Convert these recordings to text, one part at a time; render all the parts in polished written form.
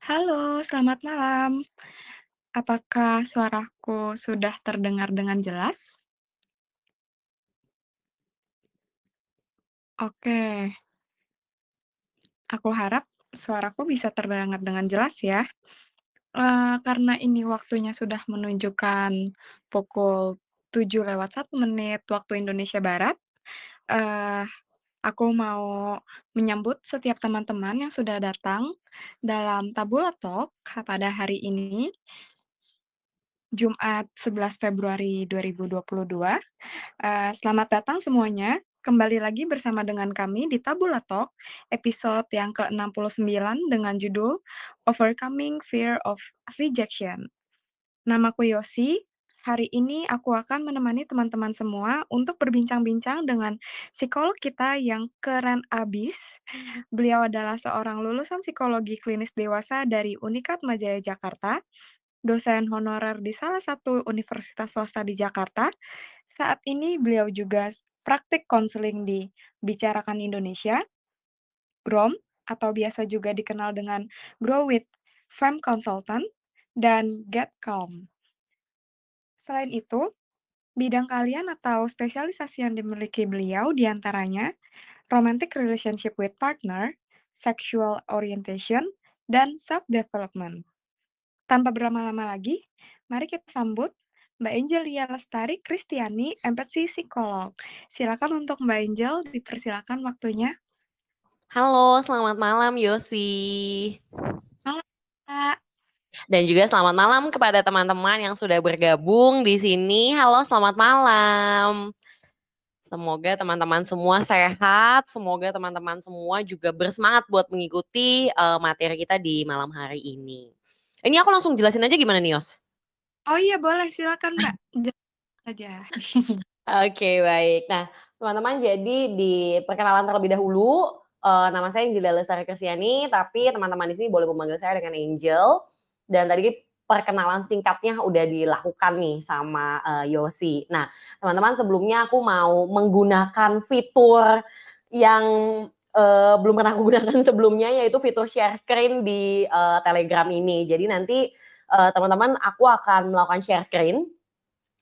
Halo, selamat malam. Apakah suaraku sudah terdengar dengan jelas? Oke, aku harap suaraku bisa terdengar dengan jelas ya. Karena ini waktunya sudah menunjukkan pukul 7:01 waktu Indonesia Barat, eee, aku mau menyambut setiap teman-teman yang sudah datang dalam Tabula Talk pada hari ini, Jumat 11 Februari 2022. Selamat datang semuanya, kembali lagi bersama dengan kami di Tabula Talk, episode yang ke-69 dengan judul Overcoming Fear of Rejection. Namaku Yosi, hari ini aku akan menemani teman-teman semua untuk berbincang-bincang dengan psikolog kita yang keren abis. Beliau adalah seorang lulusan psikologi klinis dewasa dari Unikat Majaya Jakarta, dosen honorer di salah satu universitas swasta di Jakarta. Saat ini beliau juga praktik konseling di Bicarakan Indonesia, GROM, atau biasa juga dikenal dengan Grow with Femme Consultant, dan Get Calm. Selain itu, bidang kalian atau spesialisasi yang dimiliki beliau diantaranya romantic relationship with partner, sexual orientation, dan self-development. Tanpa berlama-lama lagi, mari kita sambut Mbak Angelia Lestari Kristiani, empati psikolog. Silakan untuk Mbak Angel, dipersilakan waktunya. Halo, selamat malam Yosi. Halo, Kak. Dan juga selamat malam kepada teman-teman yang sudah bergabung di sini. Halo, selamat malam. Semoga teman-teman semua sehat, semoga teman-teman semua juga bersemangat buat mengikuti materi kita di malam hari ini. Ini aku langsung jelasin aja gimana nih, Yos? Oh iya, boleh. Silakan, Mbak. Jelasin aja. Oke, baik. Nah, teman-teman, jadi di perkenalan terlebih dahulu, nama saya Angelina Lestari Kristiani, tapi teman-teman di sini boleh memanggil saya dengan Angel. Dan tadi perkenalan singkatnya udah dilakukan nih sama Yosi. Nah, teman-teman, sebelumnya aku mau menggunakan fitur yang belum pernah aku gunakan sebelumnya, yaitu fitur share screen di Telegram ini. Jadi nanti teman-teman, aku akan melakukan share screen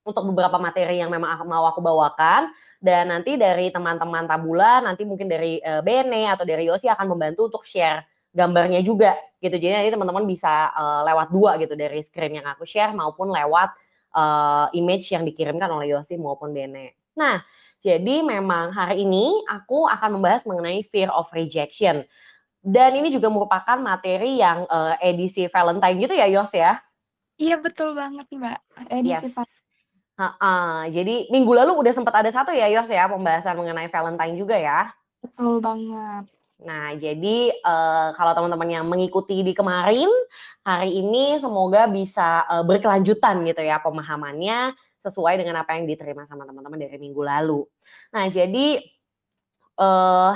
untuk beberapa materi yang memang mau aku bawakan, dan nanti dari teman-teman Tabula, nanti mungkin dari Bene atau dari Yosi akan membantu untuk share gambarnya juga gitu. Jadi nanti teman-teman bisa lewat dua gitu, dari screen yang aku share maupun lewat image yang dikirimkan oleh Yosi maupun Bene. Nah, jadi memang hari ini aku akan membahas mengenai fear of rejection. Dan ini juga merupakan materi yang edisi Valentine gitu ya, Yos ya? Iya, betul banget, Mbak. Edisi Yes. Jadi minggu lalu udah sempat ada satu ya, Yos ya, pembahasan mengenai Valentine juga ya. betul banget. Nah, jadi kalau teman-teman yang mengikuti di kemarin, hari ini semoga bisa berkelanjutan gitu ya pemahamannya, sesuai dengan apa yang diterima sama teman-teman dari minggu lalu. Nah, jadi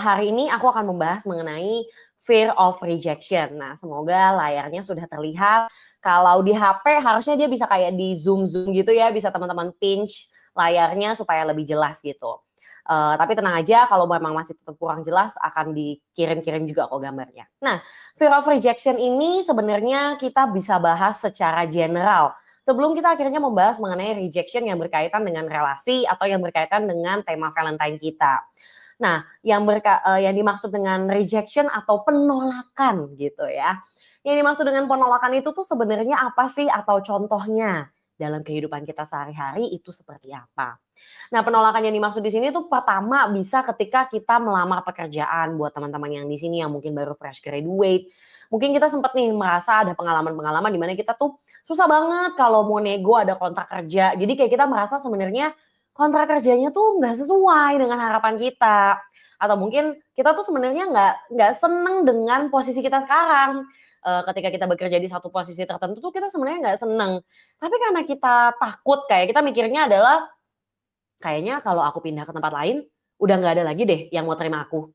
hari ini aku akan membahas mengenai fear of rejection. Nah, semoga layarnya sudah terlihat. Kalau di HP harusnya dia bisa kayak di zoom gitu ya, bisa teman-teman pinch layarnya supaya lebih jelas gitu. Tapi tenang aja, kalau memang masih tetap kurang jelas akan dikirim-kirim juga kok gambarnya. Nah, fear of rejection ini sebenarnya kita bisa bahas secara general. Sebelum kita akhirnya membahas mengenai rejection yang berkaitan dengan relasi atau yang berkaitan dengan tema Valentine kita. Nah, yang dimaksud dengan rejection atau penolakan gitu ya. Yang dimaksud dengan penolakan itu tuh sebenarnya apa sih, atau contohnya dalam kehidupan kita sehari-hari itu seperti apa? Nah, penolakan yang dimaksud di sini tuh pertama bisa ketika kita melamar pekerjaan, buat teman-teman yang di sini yang mungkin baru fresh graduate. Mungkin kita sempat nih merasa ada pengalaman-pengalaman di mana kita tuh susah banget kalau mau nego ada kontrak kerja. Jadi kayak kita merasa sebenarnya kontrak kerjanya tuh nggak sesuai dengan harapan kita. Atau mungkin kita tuh sebenarnya nggak seneng dengan posisi kita sekarang. Ketika kita bekerja di satu posisi tertentu tuh kita sebenarnya nggak seneng. Tapi karena kita takut, kayak kita mikirnya adalah kayaknya kalau aku pindah ke tempat lain, udah nggak ada lagi deh yang mau terima aku.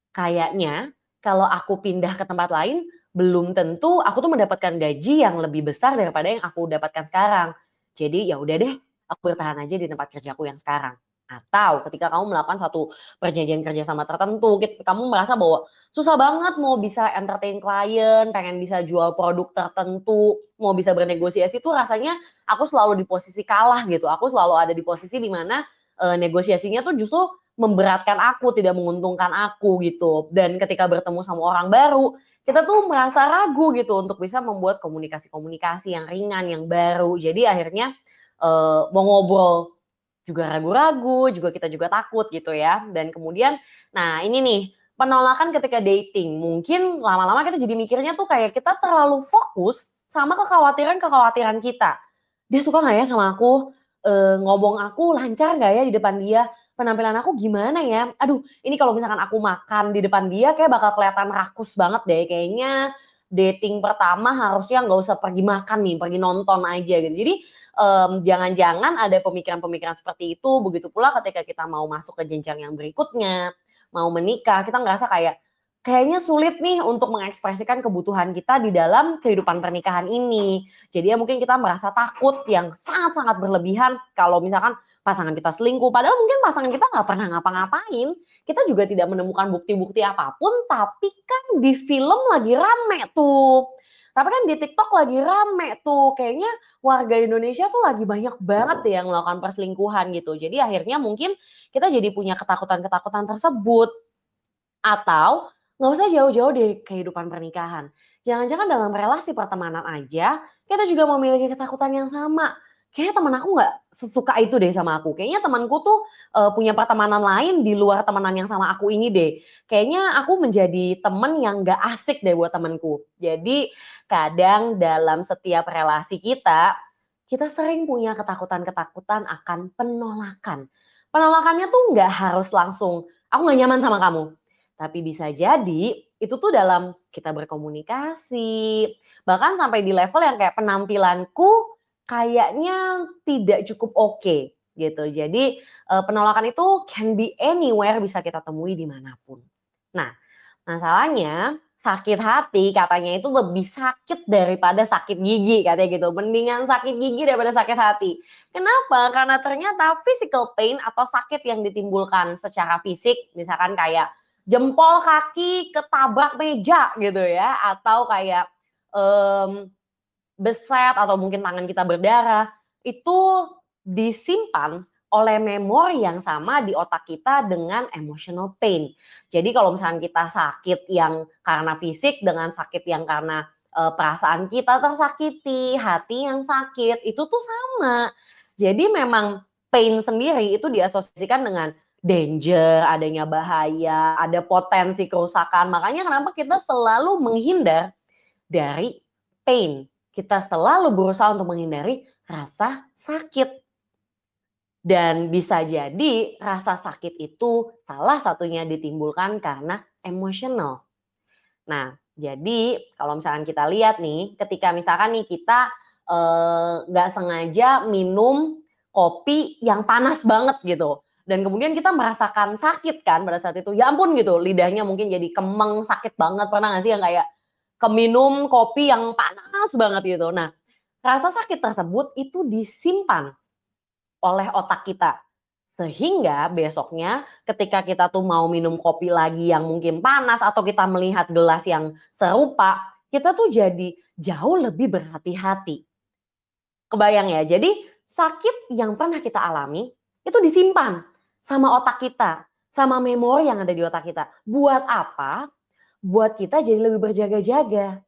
Kayaknya kalau aku pindah ke tempat lain, belum tentu aku tuh mendapatkan gaji yang lebih besar daripada yang aku dapatkan sekarang. Jadi ya udah deh, aku bertahan aja di tempat kerjaku yang sekarang. Atau ketika kamu melakukan satu perjanjian kerjasama tertentu, kamu merasa bahwa susah banget mau bisa entertain klien, pengen bisa jual produk tertentu, mau bisa bernegosiasi tuh rasanya aku selalu di posisi kalah gitu. Aku selalu ada di posisi di mana negosiasinya tuh justru memberatkan aku, tidak menguntungkan aku gitu. Dan ketika bertemu sama orang baru, kita tuh merasa ragu gitu untuk bisa membuat komunikasi-komunikasi yang ringan, yang baru. Jadi akhirnya mau ngobrol juga ragu-ragu, kita juga takut gitu ya. Dan kemudian, nah ini nih, penolakan ketika dating. Mungkin lama-lama kita jadi mikirnya tuh kayak kita terlalu fokus sama kekhawatiran-kekhawatiran kita. Dia suka gak ya sama aku? Ngomong aku lancar gak ya di depan dia? Penampilan aku gimana ya? Aduh, ini kalau misalkan aku makan di depan dia kayak bakal kelihatan rakus banget deh. Kayaknya dating pertama harusnya gak usah pergi makan nih, pergi nonton aja gitu. Jadi jangan-jangan ada pemikiran-pemikiran seperti itu. Begitu pula ketika kita mau masuk ke jenjang yang berikutnya, mau menikah, kita ngerasa kayaknya sulit nih untuk mengekspresikan kebutuhan kita di dalam kehidupan pernikahan ini. Jadi ya mungkin kita merasa takut yang sangat-sangat berlebihan kalau misalkan pasangan kita selingkuh. Padahal mungkin pasangan kita nggak pernah ngapa-ngapain. Kita juga tidak menemukan bukti-bukti apapun, tapi kan di film lagi rame tuh. Tapi kan di TikTok lagi rame tuh, kayaknya warga Indonesia tuh lagi banyak banget deh yang melakukan perselingkuhan gitu. Jadi akhirnya mungkin kita jadi punya ketakutan-ketakutan tersebut. Atau nggak usah jauh-jauh deh kehidupan pernikahan. Jangan-jangan dalam relasi pertemanan aja, kita juga memiliki ketakutan yang sama. Kayaknya teman aku nggak sesuka itu deh sama aku. Kayaknya temanku tuh punya pertemanan lain di luar temenan yang sama aku ini deh. Kayaknya aku menjadi temen yang nggak asik deh buat temanku. Jadi kadang dalam setiap relasi kita sering punya ketakutan-ketakutan akan penolakan. Penolakannya tuh nggak harus langsung, aku nggak nyaman sama kamu. Tapi bisa jadi itu tuh dalam kita berkomunikasi, bahkan sampai di level yang kayak penampilanku kayaknya tidak cukup oke gitu. Jadi penolakan itu can be anywhere, bisa kita temui dimanapun. Nah, masalahnya sakit hati katanya itu lebih sakit daripada sakit gigi katanya gitu. Mendingan sakit gigi daripada sakit hati. Kenapa? Karena ternyata physical pain atau sakit yang ditimbulkan secara fisik, misalkan kayak jempol kaki ketabrak meja gitu ya, atau kayak beset atau mungkin tangan kita berdarah, itu disimpan oleh memori yang sama di otak kita dengan emotional pain. Jadi kalau misalnya kita sakit yang karena fisik dengan sakit yang karena perasaan kita tersakiti, hati yang sakit, itu tuh sama. Jadi memang pain sendiri itu diasosiasikan dengan danger, adanya bahaya, ada potensi kerusakan. Makanya kenapa kita selalu menghindar dari pain. Kita selalu berusaha untuk menghindari rasa sakit. Dan bisa jadi rasa sakit itu salah satunya ditimbulkan karena emosional. Nah, jadi kalau misalkan kita lihat nih, ketika misalkan nih kita nggak sengaja minum kopi yang panas banget gitu. Dan kemudian kita merasakan sakit kan pada saat itu. Ya ampun gitu, lidahnya mungkin jadi kemeng, sakit banget. Pernah nggak sih yang kayak keminum kopi yang panas banget gitu. Nah, rasa sakit tersebut itu disimpan oleh otak kita. Sehingga besoknya ketika kita tuh mau minum kopi lagi yang mungkin panas atau kita melihat gelas yang serupa, kita tuh jadi jauh lebih berhati-hati. Kebayang ya? Jadi sakit yang pernah kita alami itu disimpan sama otak kita, sama memori yang ada di otak kita. Buat apa? Buat kita jadi lebih berjaga-jaga.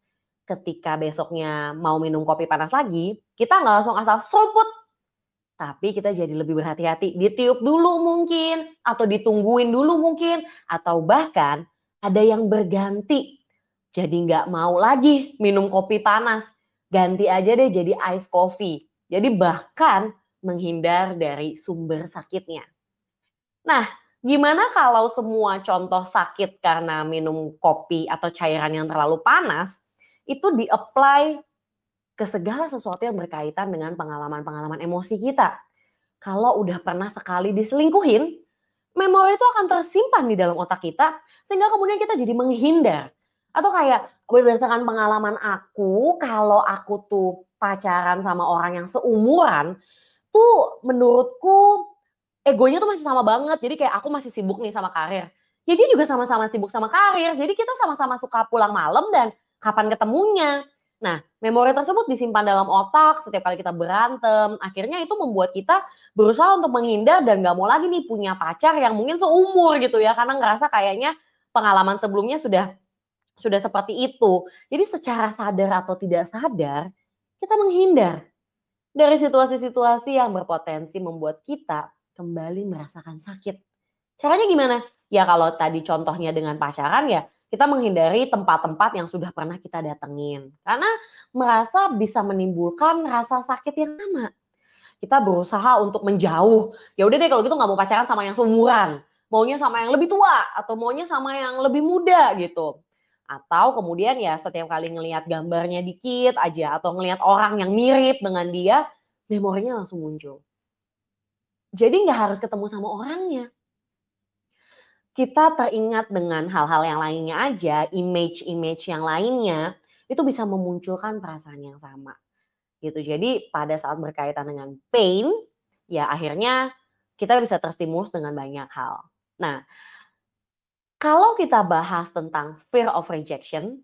Ketika besoknya mau minum kopi panas lagi, kita nggak langsung asal seruput. Tapi kita jadi lebih berhati-hati. Ditiup dulu mungkin, atau ditungguin dulu mungkin. Atau bahkan ada yang berganti. Jadi nggak mau lagi minum kopi panas. Ganti aja deh jadi ice coffee. Jadi bahkan menghindar dari sumber sakitnya. Nah, gimana kalau semua contoh sakit karena minum kopi atau cairan yang terlalu panas itu di-apply ke segala sesuatu yang berkaitan dengan pengalaman-pengalaman emosi kita. Kalau udah pernah sekali diselingkuhin, memori itu akan tersimpan di dalam otak kita sehingga kemudian kita jadi menghindar. Atau kayak berdasarkan pengalaman aku, kalau aku tuh pacaran sama orang yang seumuran, tuh menurutku egonya tuh masih sama banget. Jadi kayak aku masih sibuk nih sama karir. Ya dia juga sama-sama sibuk sama karir. Jadi kita sama-sama suka pulang malam dan kapan ketemunya. Nah, memori tersebut disimpan dalam otak setiap kali kita berantem. Akhirnya itu membuat kita berusaha untuk menghindar dan gak mau lagi nih punya pacar yang mungkin seumur gitu ya. Karena ngerasa kayaknya pengalaman sebelumnya sudah seperti itu. Jadi secara sadar atau tidak sadar, kita menghindar dari situasi-situasi yang berpotensi membuat kita kembali merasakan sakit. Caranya gimana? Ya kalau tadi contohnya dengan pacaran ya, kita menghindari tempat-tempat yang sudah pernah kita datengin. Karena merasa bisa menimbulkan rasa sakit yang sama. Kita berusaha untuk menjauh. Ya udah deh kalau gitu nggak mau pacaran sama yang seumuran. Maunya sama yang lebih tua atau maunya sama yang lebih muda gitu. Atau kemudian ya setiap kali ngelihat gambarnya dikit aja atau ngelihat orang yang mirip dengan dia, memorinya langsung muncul. Jadi nggak harus ketemu sama orangnya. Kita teringat dengan hal-hal yang lainnya aja, image-image yang lainnya, itu bisa memunculkan perasaan yang sama. Gitu. Jadi pada saat berkaitan dengan pain, ya akhirnya kita bisa terstimulus dengan banyak hal. Nah, kalau kita bahas tentang fear of rejection,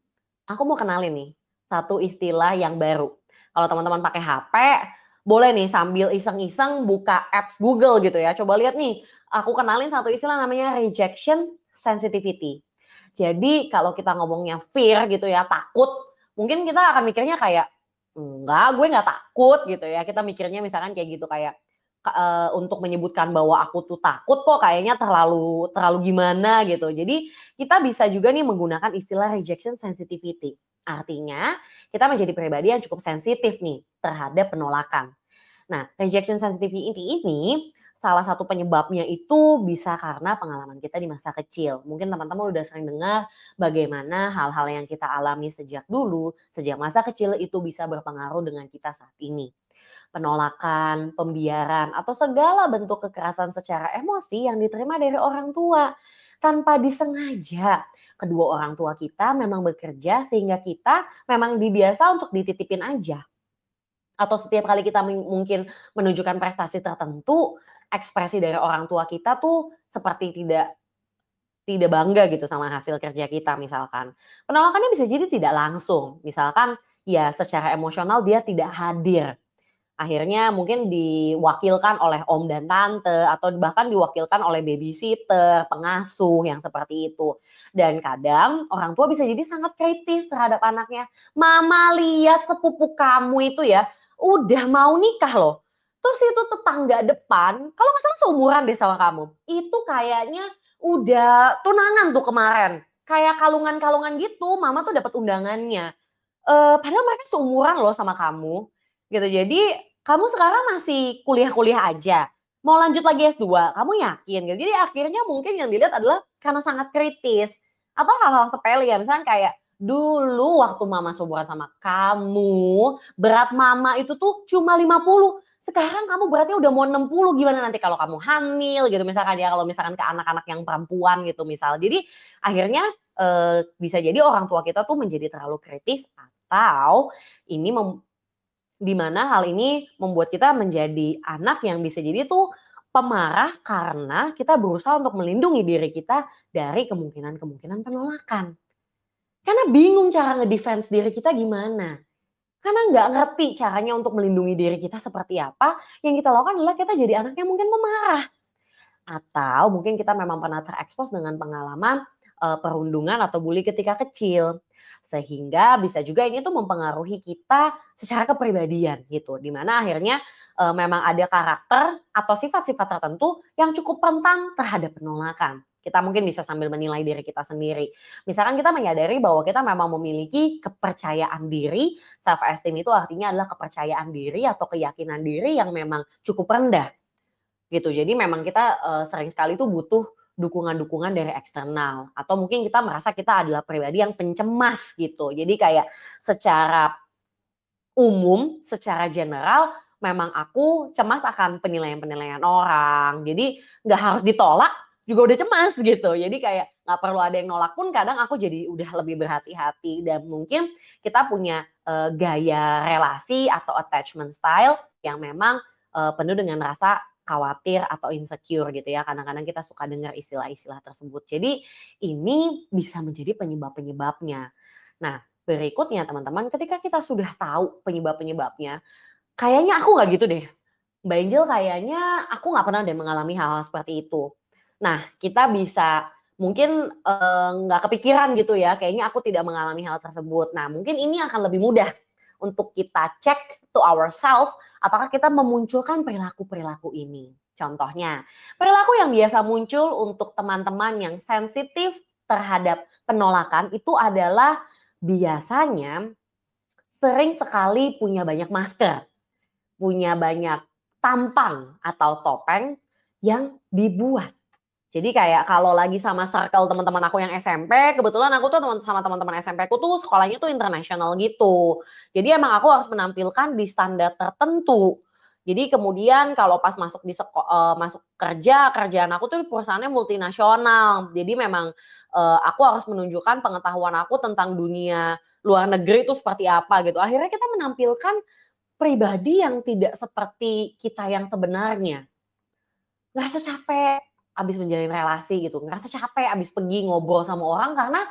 aku mau kenalin nih satu istilah yang baru. Kalau teman-teman pakai HP, boleh nih sambil iseng-iseng buka apps Google gitu ya. Coba lihat nih, aku kenalin satu istilah namanya rejection sensitivity. Jadi kalau kita ngomongnya fear gitu ya, takut, mungkin kita akan mikirnya kayak, enggak, gue nggak takut gitu ya. Kita mikirnya misalkan kayak gitu kayak, untuk menyebutkan bahwa aku tuh takut kok kayaknya terlalu gimana gitu. Jadi kita bisa juga nih menggunakan istilah rejection sensitivity. Artinya kita menjadi pribadi yang cukup sensitif nih terhadap penolakan. Nah, rejection sensitivity ini salah satu penyebabnya itu bisa karena pengalaman kita di masa kecil. Mungkin teman-teman udah sering dengar bagaimana hal-hal yang kita alami sejak dulu, sejak masa kecil itu bisa berpengaruh dengan kita saat ini. Penolakan, pembiaran, atau segala bentuk kekerasan secara emosi yang diterima dari orang tua. Tanpa disengaja, kedua orang tua kita memang bekerja sehingga kita memang dibiasa untuk dititipin aja. Atau setiap kali kita mungkin menunjukkan prestasi tertentu, ekspresi dari orang tua kita tuh seperti tidak bangga gitu sama hasil kerja kita misalkan. Penolakannya bisa jadi tidak langsung, misalkan ya secara emosional dia tidak hadir. Akhirnya mungkin diwakilkan oleh om dan tante atau bahkan diwakilkan oleh babysitter, pengasuh yang seperti itu. Dan kadang orang tua bisa jadi sangat kritis terhadap anaknya. Mama lihat sepupu kamu itu ya, udah mau nikah loh. Terus itu tetangga depan, kalau nggak salah seumuran deh sama kamu. Itu kayaknya udah tunangan tuh kemarin. Kayak kalungan-kalungan gitu, mama tuh dapat undangannya. Padahal mereka seumuran loh sama kamu gitu. Jadi kamu sekarang masih kuliah-kuliah aja, mau lanjut lagi S2, kamu yakin gitu. Jadi akhirnya mungkin yang dilihat adalah karena sangat kritis atau hal-hal sepele ya, misalnya kayak dulu waktu mama seumuran sama kamu, berat mama itu tuh cuma 50. Sekarang kamu beratnya udah mau 60, gimana nanti kalau kamu hamil gitu misalkan ya, kalau misalkan ke anak-anak yang perempuan gitu misal. Jadi akhirnya bisa jadi orang tua kita tuh menjadi terlalu kritis atau ini di mana hal ini membuat kita menjadi anak yang bisa jadi tuh pemarah karena kita berusaha untuk melindungi diri kita dari kemungkinan-kemungkinan penolakan. Karena bingung cara ngedefense diri kita gimana. Karena nggak ngerti caranya untuk melindungi diri kita seperti apa, yang kita lakukan adalah kita jadi anak yang mungkin pemarah. Atau mungkin kita memang pernah terekspos dengan pengalaman perundungan atau bully ketika kecil. Sehingga bisa juga ini tuh mempengaruhi kita secara kepribadian gitu. Dimana akhirnya memang ada karakter atau sifat-sifat tertentu yang cukup rentan terhadap penolakan. Kita mungkin bisa sambil menilai diri kita sendiri. Misalkan kita menyadari bahwa kita memang memiliki kepercayaan diri, self esteem itu artinya adalah kepercayaan diri atau keyakinan diri yang memang cukup rendah gitu. Jadi memang kita sering sekali tuh butuh dukungan-dukungan dari eksternal atau mungkin kita merasa kita adalah pribadi yang pencemas gitu. Jadi kayak secara umum, secara general memang aku cemas akan penilaian-penilaian orang. Jadi nggak harus ditolak juga udah cemas gitu. Jadi kayak nggak perlu ada yang nolak pun kadang aku jadi udah lebih berhati-hati dan mungkin kita punya gaya relasi atau attachment style yang memang penuh dengan rasa khawatir atau insecure gitu ya. Kadang-kadang kita suka dengar istilah-istilah tersebut. Jadi ini bisa menjadi penyebab-penyebabnya. Nah, berikutnya teman-teman, ketika kita sudah tahu penyebab-penyebabnya, kayaknya aku nggak gitu deh. Mbak Angel, kayaknya aku nggak pernah deh mengalami hal-hal seperti itu. Nah, kita bisa mungkin nggak kepikiran gitu ya, kayaknya aku tidak mengalami hal tersebut. Nah, mungkin ini akan lebih mudah untuk kita cek to ourselves, apakah kita memunculkan perilaku-perilaku ini. Contohnya, perilaku yang biasa muncul untuk teman-teman yang sensitif terhadap penolakan itu adalah biasanya sering sekali punya banyak masker, punya banyak tampang atau topeng yang dibuat. Jadi kayak kalau lagi sama circle teman-teman aku yang SMP, kebetulan aku tuh sama teman-teman SMP aku tuh sekolahnya tuh internasional gitu. Jadi emang aku harus menampilkan di standar tertentu. Jadi kemudian kalau pas masuk masuk kerja, kerjaan aku tuh perusahaannya multinasional. Jadi memang aku harus menunjukkan pengetahuan aku tentang dunia luar negeri itu seperti apa gitu. Akhirnya kita menampilkan pribadi yang tidak seperti kita yang sebenarnya. Ngerasa capek abis menjalin relasi gitu, ngerasa capek abis pergi ngobrol sama orang karena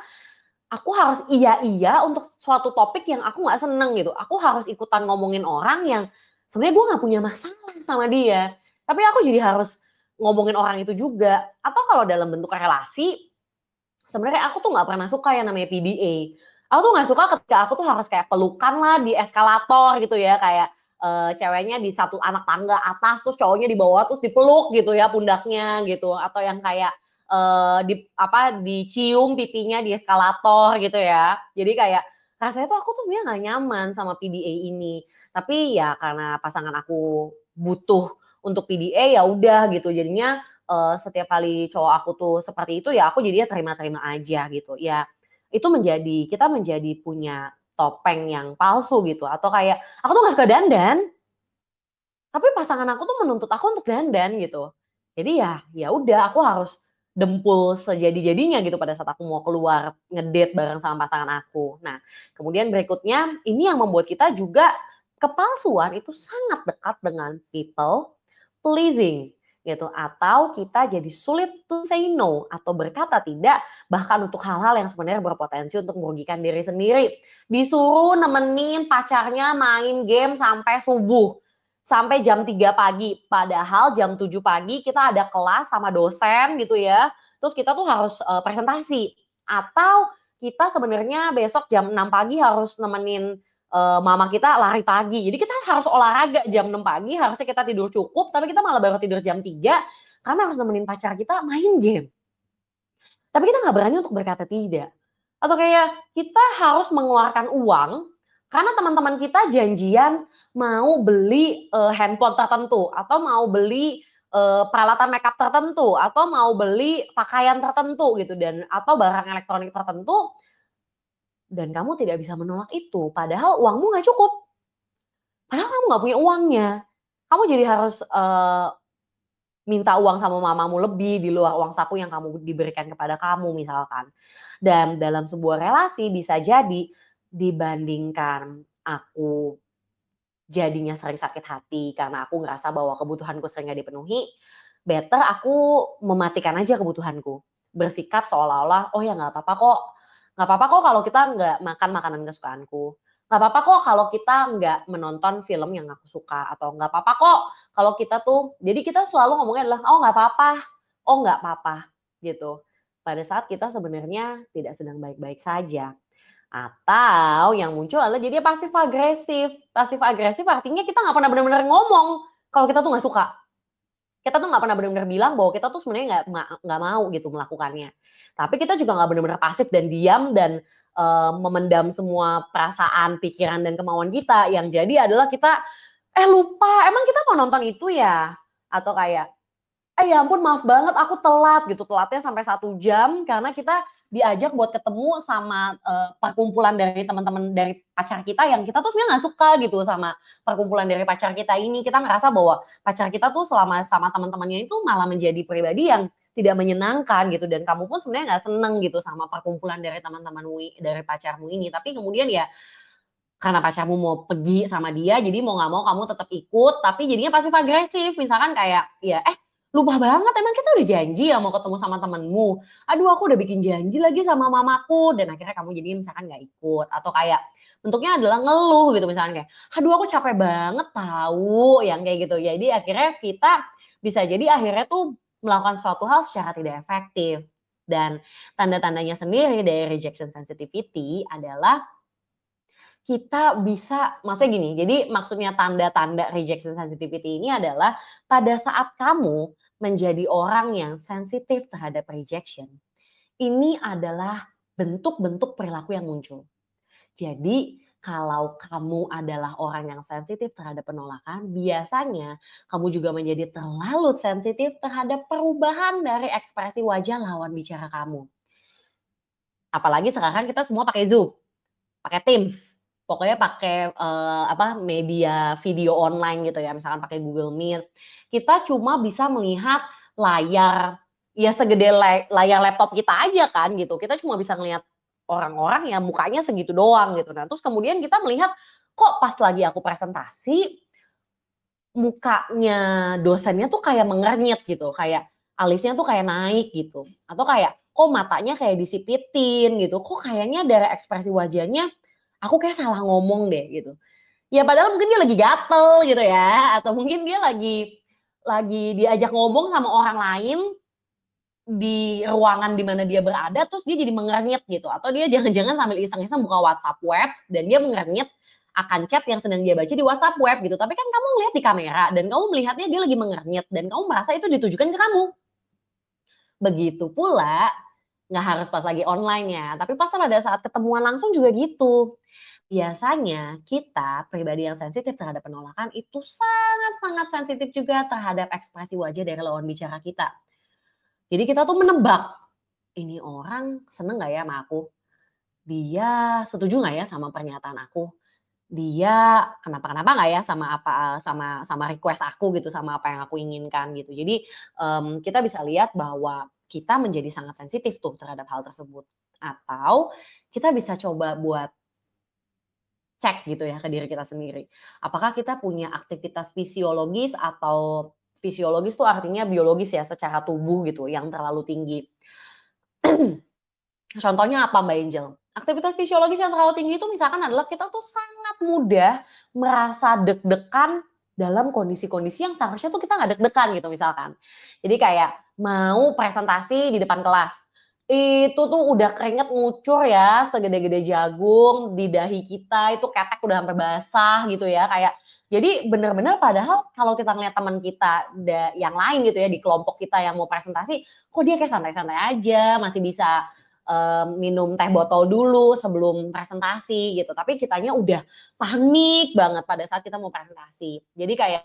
aku harus iya untuk suatu topik yang aku nggak seneng gitu. Aku harus ikutan ngomongin orang yang sebenarnya gue nggak punya masalah sama dia, tapi aku jadi harus ngomongin orang itu juga. Atau kalau dalam bentuk relasi, sebenarnya aku tuh nggak pernah suka yang namanya PDA. Aku tuh nggak suka ketika aku tuh harus kayak pelukan lah di eskalator gitu ya, kayak ceweknya di satu anak tangga atas, terus cowoknya di bawah, terus dipeluk gitu ya pundaknya gitu, atau yang kayak dicium pipinya di eskalator gitu ya. Jadi kayak rasanya tuh aku tuh sebenarnya nggak nyaman sama PDA ini. Tapi ya karena pasangan aku butuh untuk PDA ya udah gitu. Jadinya setiap kali cowok aku tuh seperti itu ya aku jadinya terima-terima aja gitu. Ya itu kita menjadi punya topeng yang palsu gitu, atau kayak aku tuh gak suka dandan tapi pasangan aku tuh menuntut aku untuk dandan gitu. Jadi ya udah aku harus dempul sejadi-jadinya gitu pada saat aku mau keluar ngedate bareng sama pasangan aku. Nah, kemudian berikutnya ini yang membuat kita juga kepalsuan itu sangat dekat dengan people pleasing gitu, atau kita jadi sulit to say no atau berkata tidak bahkan untuk hal-hal yang sebenarnya berpotensi untuk merugikan diri sendiri. Disuruh nemenin pacarnya main game sampai subuh, sampai jam 3 pagi, padahal jam 7 pagi kita ada kelas sama dosen gitu ya, terus kita tuh harus presentasi, atau kita sebenarnya besok jam 6 pagi harus nemenin mama kita lari pagi. Jadi kita harus olahraga jam 6 pagi, harusnya kita tidur cukup, tapi kita malah baru tidur jam 3 karena harus nemenin pacar kita main game. Tapi kita nggak berani untuk berkata tidak. Atau kayak kita harus mengeluarkan uang karena teman-teman kita janjian mau beli handphone tertentu, atau mau beli peralatan makeup tertentu, atau mau beli pakaian tertentu gitu, dan atau barang elektronik tertentu, dan kamu tidak bisa menolak itu, padahal uangmu nggak cukup. Padahal kamu nggak punya uangnya. Kamu jadi harus minta uang sama mamamu lebih di luar uang saku yang kamu diberikan kepada kamu misalkan. Dan dalam sebuah relasi bisa jadi dibandingkan aku jadinya sering sakit hati karena aku ngerasa bahwa kebutuhanku sering gak dipenuhi, better aku mematikan aja kebutuhanku. Bersikap seolah-olah, oh ya gak apa-apa kok kalau kita nggak makan makanan kesukaanku. Nggak apa-apa kok kalau kita nggak menonton film yang aku suka. Atau nggak apa-apa kok kalau kita tuh, jadi kita selalu ngomongnya adalah, oh nggak apa-apa gitu. Pada saat kita sebenarnya tidak sedang baik-baik saja. Atau yang muncul adalah jadi pasif agresif. Pasif agresif artinya kita nggak pernah benar-benar ngomong kalau kita tuh nggak suka. Kita tuh nggak pernah benar-benar bilang bahwa kita tuh sebenarnya nggak mau gitu melakukannya. Tapi kita juga nggak benar-benar pasif dan diam dan memendam semua perasaan, pikiran, dan kemauan kita. Yang jadi adalah kita lupa, emang kita mau nonton itu ya? Atau kayak, ya ampun maaf banget aku telat gitu, telatnya sampai 1 jam karena kita diajak buat ketemu sama perkumpulan dari teman-teman dari pacar kita yang kita tuh sebenarnya nggak suka gitu sama perkumpulan dari pacar kita ini. Kita ngerasa bahwa pacar kita tuh selama sama teman-temannya itu malah menjadi pribadi yang tidak menyenangkan gitu, dan kamu pun sebenarnya nggak seneng gitu sama perkumpulan dari teman-temanmu, dari pacarmu ini. Tapi kemudian ya karena pacarmu mau pergi sama dia, jadi mau nggak mau kamu tetap ikut, tapi jadinya pasif agresif. Misalkan kayak, ya lupa banget emang kita udah janji ya mau ketemu sama temenmu. Aduh aku udah bikin janji lagi sama mamaku. Dan akhirnya kamu jadi misalkan gak ikut. Atau kayak bentuknya adalah ngeluh gitu misalkan kayak, aduh aku capek banget tahu yang kayak gitu. Jadi akhirnya kita bisa jadi akhirnya tuh melakukan suatu hal secara tidak efektif. Dan tanda-tandanya sendiri dari rejection sensitivity adalah kita bisa, maksudnya gini, jadi maksudnya tanda-tanda rejection sensitivity ini adalah pada saat kamu menjadi orang yang sensitif terhadap rejection, ini adalah bentuk-bentuk perilaku yang muncul. Jadi kalau kamu adalah orang yang sensitif terhadap penolakan, biasanya kamu juga menjadi terlalu sensitif terhadap perubahan dari ekspresi wajah lawan bicara kamu. Apalagi sekarang kita semua pakai Zoom, pakai Teams, pokoknya pakai media video online gitu ya, misalkan pakai Google Meet. Kita cuma bisa melihat layar, ya segede layar laptop kita aja kan gitu. Kita cuma bisa ngelihat orang-orang yang mukanya segitu doang gitu. Nah, terus kemudian kita melihat kok pas lagi aku presentasi mukanya dosennya tuh kayak mengernyit gitu, kayak alisnya tuh kayak naik gitu. Atau kayak kok matanya kayak disipitin gitu, kok kayaknya dari ekspresi wajahnya aku kayak salah ngomong deh gitu. Ya padahal mungkin dia lagi gatel gitu ya, atau mungkin dia lagi diajak ngomong sama orang lain di ruangan di mana dia berada, terus dia jadi mengernyit gitu. Atau dia jangan-jangan sambil iseng-iseng buka WhatsApp web dan dia mengernyit akan chat yang sedang dia baca di WhatsApp web gitu. Tapi kan kamu lihat di kamera dan kamu melihatnya dia lagi mengernyit dan kamu merasa itu ditujukan ke kamu. Begitu pula nggak harus pas lagi online ya, tapi pas pada saat ketemuan langsung juga gitu. Biasanya kita pribadi yang sensitif terhadap penolakan itu sangat-sangat sensitif juga terhadap ekspresi wajah dari lawan bicara kita. Jadi kita tuh menebak, ini orang seneng gak ya sama aku? Dia setuju gak ya sama pernyataan aku? Dia kenapa-kenapa gak ya sama sama request aku gitu, sama apa yang aku inginkan gitu. Jadi kita bisa lihat bahwa kita menjadi sangat sensitif tuh terhadap hal tersebut. Atau kita bisa coba buat cek gitu ya ke diri kita sendiri. Apakah kita punya aktivitas fisiologis atau fisiologis tuh artinya biologis ya secara tubuh gitu yang terlalu tinggi. Contohnya apa Mbak Angel? Aktivitas fisiologis yang terlalu tinggi itu misalkan adalah kita tuh sangat mudah merasa deg-degan dalam kondisi-kondisi yang seharusnya tuh kita nggak deg-degan gitu misalkan. Jadi kayak mau presentasi di depan kelas, itu tuh udah keringet ngucur ya segede-gede jagung di dahi kita, itu ketek udah sampai basah gitu ya, kayak jadi benar-benar padahal kalau kita ngeliat teman kita yang lain gitu ya di kelompok kita yang mau presentasi, kok dia kayak santai-santai aja, masih bisa minum teh botol dulu sebelum presentasi gitu. Tapi kitanya udah panik banget pada saat kita mau presentasi. Jadi kayak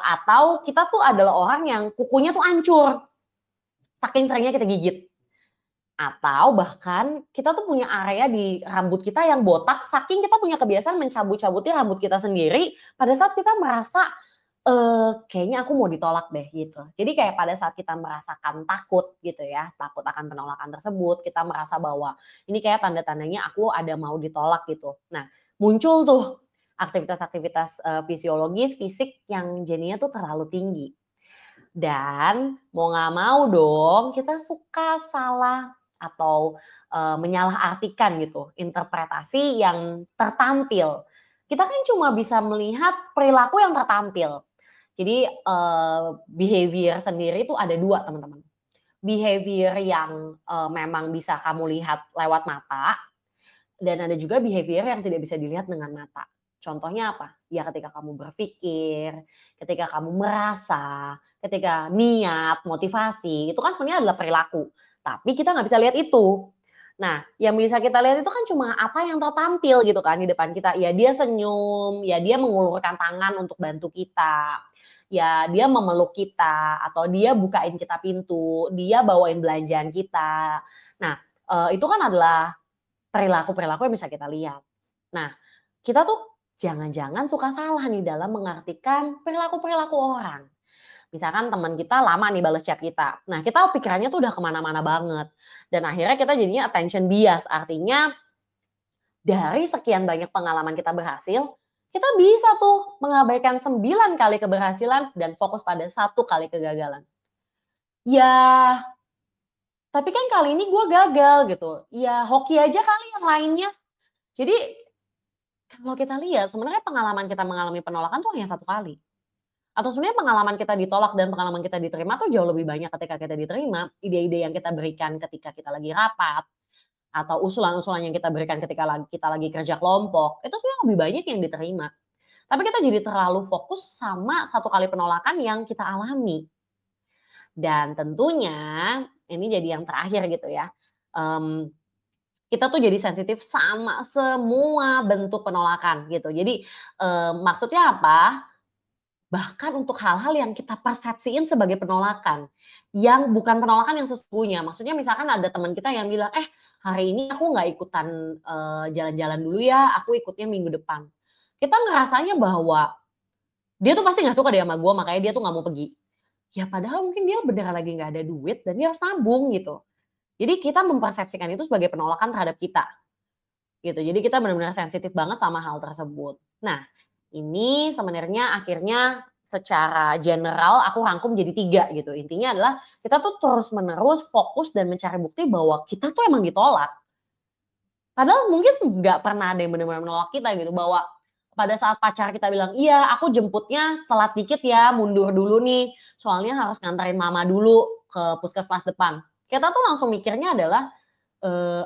atau kita tuh adalah orang yang kukunya tuh hancur saking seringnya kita gigit. Atau bahkan kita tuh punya area di rambut kita yang botak saking kita punya kebiasaan mencabut-cabutin rambut kita sendiri pada saat kita merasa kayaknya aku mau ditolak deh gitu. Jadi kayak pada saat kita merasakan takut gitu ya, takut akan penolakan tersebut, kita merasa bahwa ini kayak tanda-tandanya aku ada mau ditolak gitu. Nah, muncul tuh aktivitas-aktivitas fisiologis, fisik yang jadinya tuh terlalu tinggi. Dan mau nggak mau dong kita suka salah atau menyalahartikan gitu interpretasi yang tertampil. Kita kan cuma bisa melihat perilaku yang tertampil. Jadi behavior sendiri itu ada dua teman-teman. Behavior yang memang bisa kamu lihat lewat mata dan ada juga behavior yang tidak bisa dilihat dengan mata. Contohnya apa? Ya ketika kamu berpikir, ketika kamu merasa, ketika niat, motivasi, itu kan sebenarnya adalah perilaku. Tapi kita nggak bisa lihat itu. Nah, yang bisa kita lihat itu kan cuma apa yang tertampil gitu kan di depan kita. Ya dia senyum, ya dia mengulurkan tangan untuk bantu kita. Ya dia memeluk kita, atau dia bukain kita pintu, dia bawain belanjaan kita. Nah, itu kan adalah perilaku-perilaku yang bisa kita lihat. Nah, kita tuh jangan-jangan suka salah nih dalam mengartikan perilaku-perilaku orang. Misalkan teman kita lama nih bales chat kita. Nah, kita pikirannya tuh udah kemana-mana banget. Dan akhirnya kita jadinya attention bias. Artinya dari sekian banyak pengalaman kita berhasil, kita bisa tuh mengabaikan 9 kali keberhasilan dan fokus pada 1 kali kegagalan. Ya, tapi kan kali ini gue gagal gitu. Ya hoki aja kali yang lainnya. Jadi kalau kita lihat sebenarnya pengalaman kita mengalami penolakan tuh hanya 1 kali. Atau sebenarnya pengalaman kita ditolak dan pengalaman kita diterima tuh jauh lebih banyak ketika kita diterima. Ide-ide yang kita berikan ketika kita lagi rapat, atau usulan-usulan yang kita berikan ketika kita lagi kerja kelompok, itu sebenarnya lebih banyak yang diterima. Tapi kita jadi terlalu fokus sama 1 kali penolakan yang kita alami. Dan tentunya ini jadi yang terakhir gitu ya, kita tuh jadi sensitif sama semua bentuk penolakan gitu. Jadi, maksudnya apa? Bahkan untuk hal-hal yang kita persepsiin sebagai penolakan, yang bukan penolakan yang sesungguhnya. Maksudnya misalkan ada teman kita yang bilang, "Eh, hari ini aku nggak ikutan, jalan-jalan dulu ya, aku ikutnya minggu depan." Kita ngerasanya bahwa dia tuh pasti nggak suka deh sama gue, makanya dia tuh nggak mau pergi. Ya padahal mungkin dia beneran lagi nggak ada duit dan dia harus nabung gitu. Jadi kita mempersepsikan itu sebagai penolakan terhadap kita, gitu. Jadi kita benar-benar sensitif banget sama hal tersebut. Nah, ini sebenarnya akhirnya secara general aku rangkum jadi 3 gitu. Intinya adalah kita tuh terus-menerus fokus dan mencari bukti bahwa kita tuh emang ditolak. Padahal mungkin nggak pernah ada yang benar-benar menolak kita gitu, bahwa pada saat pacar kita bilang, "Iya, aku jemputnya telat dikit ya, mundur dulu nih, soalnya harus nganterin mama dulu ke puskesmas depan." Kita tuh langsung mikirnya adalah,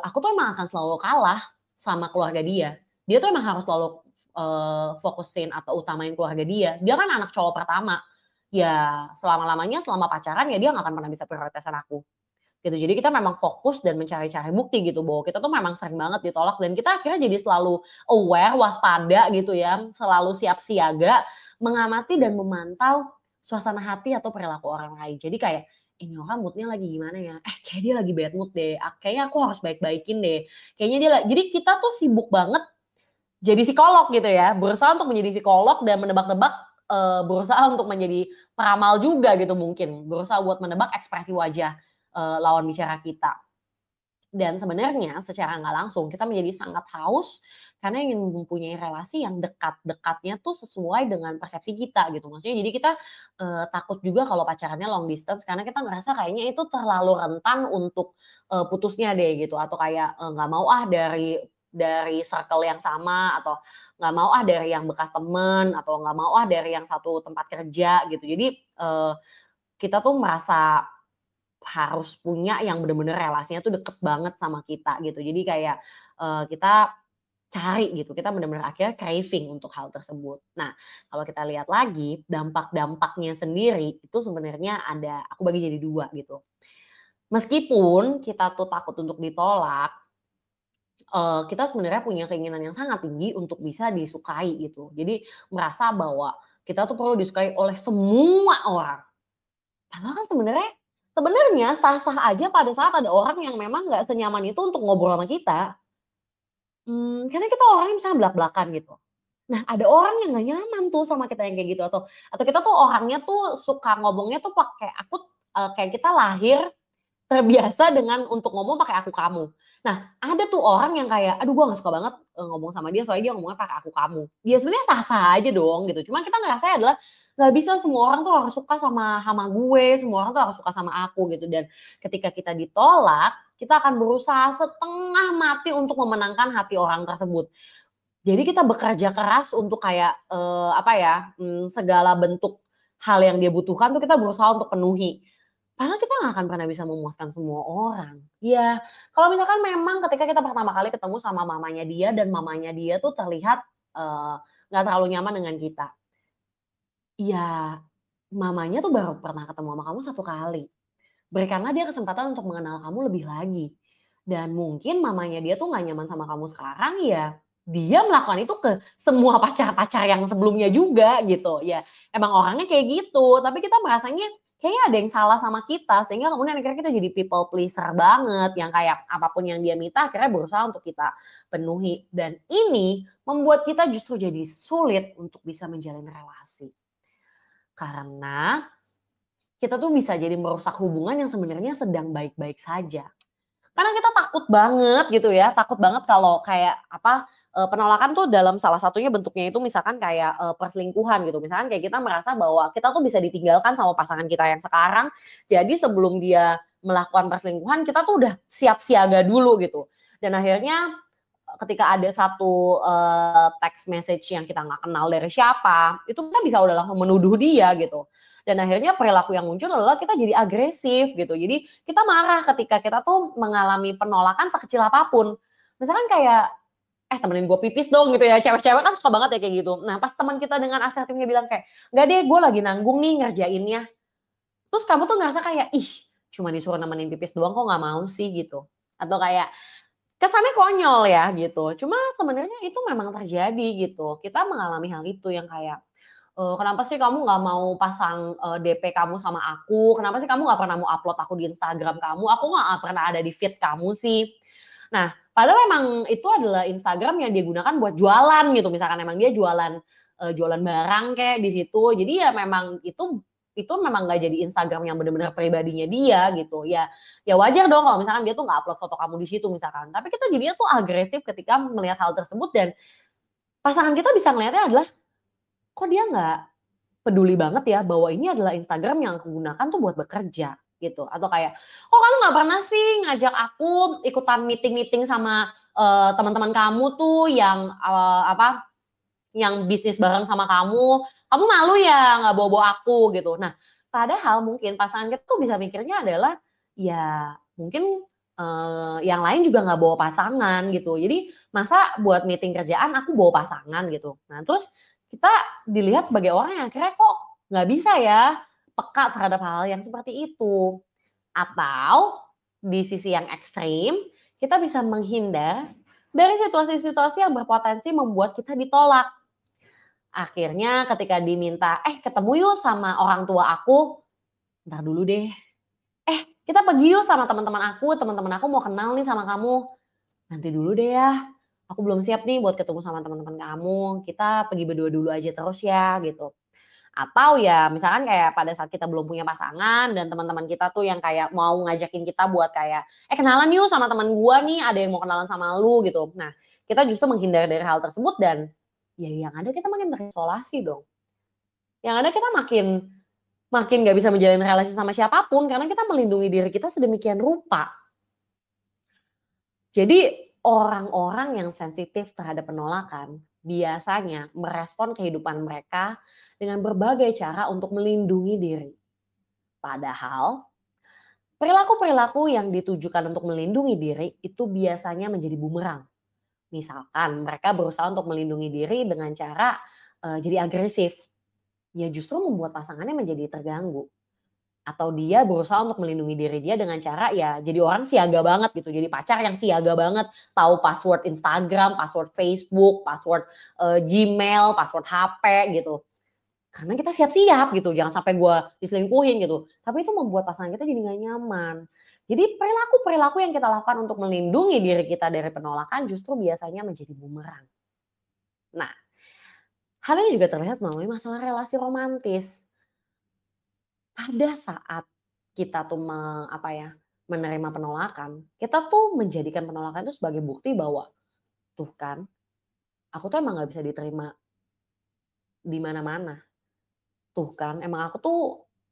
aku tuh emang akan selalu kalah sama keluarga dia. Dia tuh emang harus selalu, fokusin atau utamain keluarga dia. Dia kan anak cowok pertama. Ya selama-lamanya, selama pacaran ya dia nggak akan pernah bisa prioritasin aku. Gitu. Jadi kita memang fokus dan mencari-cari bukti gitu bahwa kita tuh memang sering banget ditolak dan kita akhirnya jadi selalu aware, waspada gitu ya, selalu siap siaga, mengamati dan memantau suasana hati atau perilaku orang lain. Jadi kayak, ini orang mood-nya lagi gimana ya? Kayak dia lagi bad mood deh, kayaknya aku harus baik-baikin deh. Kayaknya dia jadi kita tuh sibuk banget jadi psikolog gitu ya, berusaha untuk menjadi psikolog dan menebak-nebak, berusaha untuk menjadi peramal juga gitu mungkin, berusaha buat menebak ekspresi wajah, lawan bicara kita. Dan sebenarnya secara nggak langsung kita menjadi sangat haus karena ingin mempunyai relasi yang dekat-dekatnya tuh sesuai dengan persepsi kita gitu. Maksudnya jadi kita, takut juga kalau pacarannya long distance karena kita ngerasa kayaknya itu terlalu rentan untuk, putusnya deh gitu atau kayak, nggak mau ah dari circle yang sama atau nggak mau ah dari yang bekas temen atau nggak mau ah dari yang satu tempat kerja gitu. Jadi, kita tuh merasa harus punya yang bener-bener relasinya tuh deket banget sama kita gitu. Jadi kayak, kita cari gitu, kita bener-bener akhirnya craving untuk hal tersebut. Nah, kalau kita lihat lagi dampak-dampaknya sendiri itu sebenarnya ada, aku bagi jadi 2 gitu. Meskipun kita tuh takut untuk ditolak, kita sebenarnya punya keinginan yang sangat tinggi untuk bisa disukai gitu. Jadi merasa bahwa kita tuh perlu disukai oleh semua orang. Padahal kan sebenarnya sah-sah aja pada saat ada orang yang memang nggak senyaman itu untuk ngobrol sama kita. Karena kita orangnya misalnya blak-blakan gitu. Nah, ada orang yang nggak nyaman tuh sama kita yang kayak gitu atau kita tuh orangnya tuh suka ngomongnya tuh pakai aku, kayak kita lahir terbiasa dengan untuk ngomong pakai aku kamu. Nah, ada tuh orang yang kayak, "Aduh gua nggak suka banget, ngomong sama dia soalnya dia ngomongnya pakai aku kamu." Ya sebenarnya sah-sah aja dong gitu, cuma kita ngerasanya adalah, nggak bisa semua orang tuh harus suka sama gue, semua orang tuh harus suka sama aku gitu. Dan ketika kita ditolak, kita akan berusaha setengah mati untuk memenangkan hati orang tersebut. Jadi kita bekerja keras untuk kayak, apa ya, segala bentuk hal yang dia butuhkan tuh kita berusaha untuk penuhi. Padahal kita nggak akan pernah bisa memuaskan semua orang. Ya, kalau misalkan memang ketika kita pertama kali ketemu sama mamanya dia dan mamanya dia tuh terlihat, nggak terlalu nyaman dengan kita. Ya, mamanya tuh baru pernah ketemu sama kamu 1 kali. Berikanlah dia kesempatan untuk mengenal kamu lebih lagi. Dan mungkin mamanya dia tuh nggak nyaman sama kamu sekarang, ya dia melakukan itu ke semua pacar-pacar yang sebelumnya juga gitu. Ya emang orangnya kayak gitu, tapi kita merasanya kayaknya ada yang salah sama kita, sehingga kemudian akhirnya kita jadi people pleaser banget, yang kayak apapun yang dia minta akhirnya berusaha untuk kita penuhi. Dan ini membuat kita justru jadi sulit untuk bisa menjalin relasi. Karena kita tuh bisa jadi merusak hubungan yang sebenarnya sedang baik-baik saja. Karena kita takut banget gitu ya, takut banget kalau kayak penolakan tuh dalam salah satunya bentuknya itu misalkan kayak perselingkuhan gitu. Misalkan kayak kita merasa bahwa kita tuh bisa ditinggalkan sama pasangan kita yang sekarang. Jadi sebelum dia melakukan perselingkuhan, kita tuh udah siap siaga dulu gitu. Dan akhirnya ketika ada satu text message yang kita nggak kenal dari siapa, itu kita bisa udah langsung menuduh dia gitu. Dan akhirnya perilaku yang muncul adalah kita jadi agresif gitu. Jadi kita marah ketika kita tuh mengalami penolakan sekecil apapun. Misalkan kayak, temenin gue pipis dong gitu ya. Cewek-cewek kan suka banget ya kayak gitu. Nah pas teman kita dengan asertifnya bilang kayak, nggak deh gue lagi nanggung nih ngerjainnya. Terus kamu tuh ngerasa kayak, ih cuma disuruh nemenin pipis doang kok nggak mau sih gitu. Atau kayak, kesannya konyol ya gitu. Cuma sebenarnya itu memang terjadi gitu. Kita mengalami hal itu yang kayak, kenapa sih kamu nggak mau pasang DP kamu sama aku? Kenapa sih kamu nggak pernah mau upload aku di Instagram kamu? Aku nggak pernah ada di feed kamu sih. Nah, padahal emang itu adalah Instagram yang dia gunakan buat jualan gitu. Misalkan emang dia jualan barang kayak di situ. Jadi ya memang itu memang nggak jadi Instagram yang benar-benar pribadinya dia gitu. Ya wajar dong kalau misalkan dia tuh nggak upload foto kamu di situ misalkan. Tapi kita jadinya tuh agresif ketika melihat hal tersebut dan pasangan kita bisa ngelihatnya adalah kok dia nggak peduli banget ya bahwa ini adalah Instagram yang aku gunakan tuh buat bekerja gitu. Atau kayak, kok kamu nggak pernah sih ngajak aku ikutan meeting-meeting sama teman-teman kamu tuh yang yang bisnis bareng sama kamu. Kamu malu ya nggak bawa-bawa aku gitu. Nah, padahal mungkin pasangan kita tuh bisa mikirnya adalah ya mungkin yang lain juga nggak bawa pasangan gitu. Jadi masa buat meeting kerjaan aku bawa pasangan gitu. Nah terus kita dilihat sebagai orang yang akhirnya kok nggak bisa ya peka terhadap hal yang seperti itu. Atau di sisi yang ekstrim kita bisa menghindar dari situasi-situasi yang berpotensi membuat kita ditolak. Akhirnya ketika diminta, ketemu yuk sama orang tua aku, ntar dulu deh. Kita pergi yuk sama teman-teman aku mau kenal nih sama kamu. Nanti dulu deh ya, aku belum siap nih buat ketemu sama teman-teman kamu, kita pergi berdua dulu aja terus ya gitu. Atau ya misalkan kayak pada saat kita belum punya pasangan dan teman-teman kita tuh yang kayak mau ngajakin kita buat kayak, kenalan yuk sama teman gua nih, ada yang mau kenalan sama lu gitu. Nah, kita justru menghindar dari hal tersebut dan ya yang ada kita makin terisolasi dong. Yang ada kita makin makin nggak bisa menjalin relasi sama siapapun karena kita melindungi diri kita sedemikian rupa. Jadi orang-orang yang sensitif terhadap penolakan biasanya merespon kehidupan mereka dengan berbagai cara untuk melindungi diri. Padahal perilaku-perilaku yang ditujukan untuk melindungi diri itu biasanya menjadi bumerang. Misalkan mereka berusaha untuk melindungi diri dengan cara jadi agresif, ya justru membuat pasangannya menjadi terganggu. Atau dia berusaha untuk melindungi diri dia dengan cara ya jadi orang siaga banget gitu, jadi pacar yang siaga banget, tahu password Instagram, password Facebook, password Gmail, password HP gitu. Karena kita siap-siap gitu, jangan sampai gue diselingkuhin gitu. Tapi itu membuat pasangan kita jadi nggak nyaman. Jadi perilaku-perilaku yang kita lakukan untuk melindungi diri kita dari penolakan justru biasanya menjadi bumerang. Nah, hal ini juga terlihat melalui masalah relasi romantis. Pada saat kita tuh menerima penolakan, kita tuh menjadikan penolakan itu sebagai bukti bahwa, "Tuh kan, aku tuh emang nggak bisa diterima di mana-mana. Tuh kan, emang aku tuh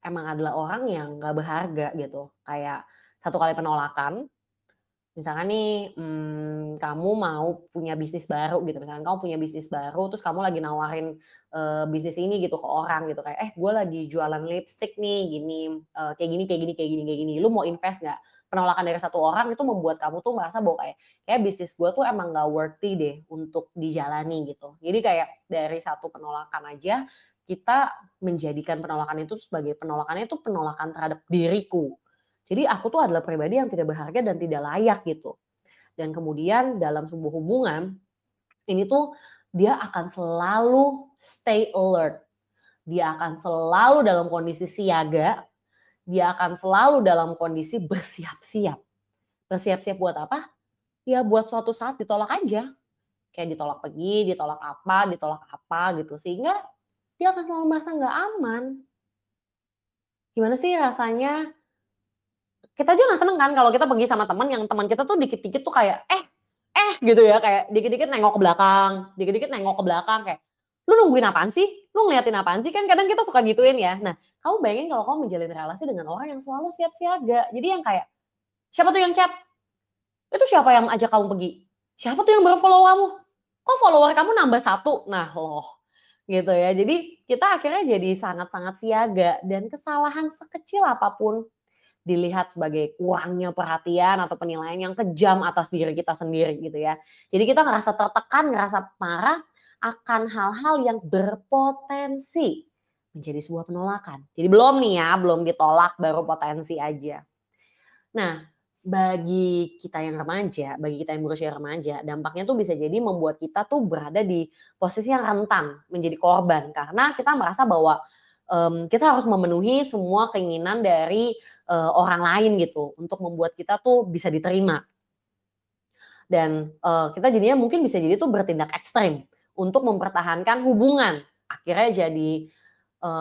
emang adalah orang yang nggak berharga," gitu. Kayak satu kali penolakan, misalkan nih, kamu mau punya bisnis baru gitu, misalkan kamu punya bisnis baru, terus kamu lagi nawarin, bisnis ini gitu ke orang gitu, kayak, gue lagi jualan lipstik nih gini, kayak gini kayak gini kayak gini kayak gini, lu mau invest nggak?" Penolakan dari satu orang itu membuat kamu tuh merasa bahwa kayak bisnis gue tuh emang nggak worthy deh untuk dijalani gitu. Jadi kayak dari satu penolakan aja, kita menjadikan penolakan itu sebagai penolakannya itu penolakan terhadap diriku. Jadi aku tuh adalah pribadi yang tidak berharga dan tidak layak gitu. Dan kemudian dalam sebuah hubungan, ini tuh dia akan selalu stay alert. Dia akan selalu dalam kondisi siaga, dia akan selalu dalam kondisi bersiap-siap. Bersiap-siap buat apa? Ya buat suatu saat ditolak aja. Kayak ditolak apa gitu. Sehingga dia akan selalu merasa nggak aman. Gimana sih rasanya Kita aja nggak seneng kan kalau kita pergi sama teman yang teman kita tuh dikit-dikit tuh kayak gitu ya, kayak dikit-dikit nengok ke belakang, dikit-dikit nengok ke belakang kayak, lu nungguin apaan sih? Lu ngeliatin apaan sih? Kan kadang kita suka gituin ya. Nah, kamu bayangin kalau kamu menjalin relasi dengan orang yang selalu siap siaga. Jadi yang kayak, siapa tuh yang chat? Itu siapa yang ajak kamu pergi? Siapa tuh yang baru follow kamu? Kok follower kamu nambah 1? Nah loh, gitu ya. Jadi kita akhirnya jadi sangat-sangat siaga dan kesalahan sekecil apapun dilihat sebagai kurangnya perhatian atau penilaian yang kejam atas diri kita sendiri gitu ya. Jadi kita ngerasa tertekan, ngerasa marah akan hal-hal yang berpotensi menjadi sebuah penolakan. Jadi belum nih ya, belum ditolak baru potensi aja. Nah, bagi kita yang remaja, bagi kita yang berusia remaja, dampaknya tuh bisa jadi membuat kita tuh berada di posisi yang rentan menjadi korban karena kita merasa bahwa kita harus memenuhi semua keinginan dari orang lain gitu untuk membuat kita tuh bisa diterima. Dan kita jadinya mungkin bisa jadi tuh bertindak ekstrim untuk mempertahankan hubungan. Akhirnya jadi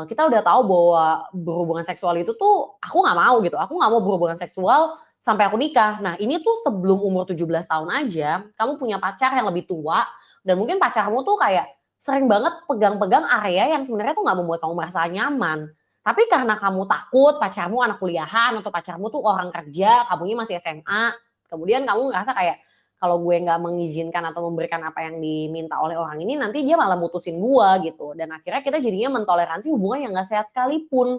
kita udah tahu bahwa berhubungan seksual itu tuh aku nggak mau gitu. Aku nggak mau berhubungan seksual sampai aku nikah. Nah ini tuh sebelum umur 17 tahun aja, kamu punya pacar yang lebih tua dan mungkin pacarmu tuh kayak sering banget pegang-pegang area yang sebenarnya tuh nggak membuat kamu merasa nyaman. Tapi karena kamu takut pacarmu anak kuliahan atau pacarmu tuh orang kerja, kamunya masih SMA, kemudian kamu ngerasa kayak kalau gue nggak mengizinkan atau memberikan apa yang diminta oleh orang ini, nanti dia malah mutusin gue gitu. Dan akhirnya kita jadinya mentoleransi hubungan yang nggak sehat sekalipun.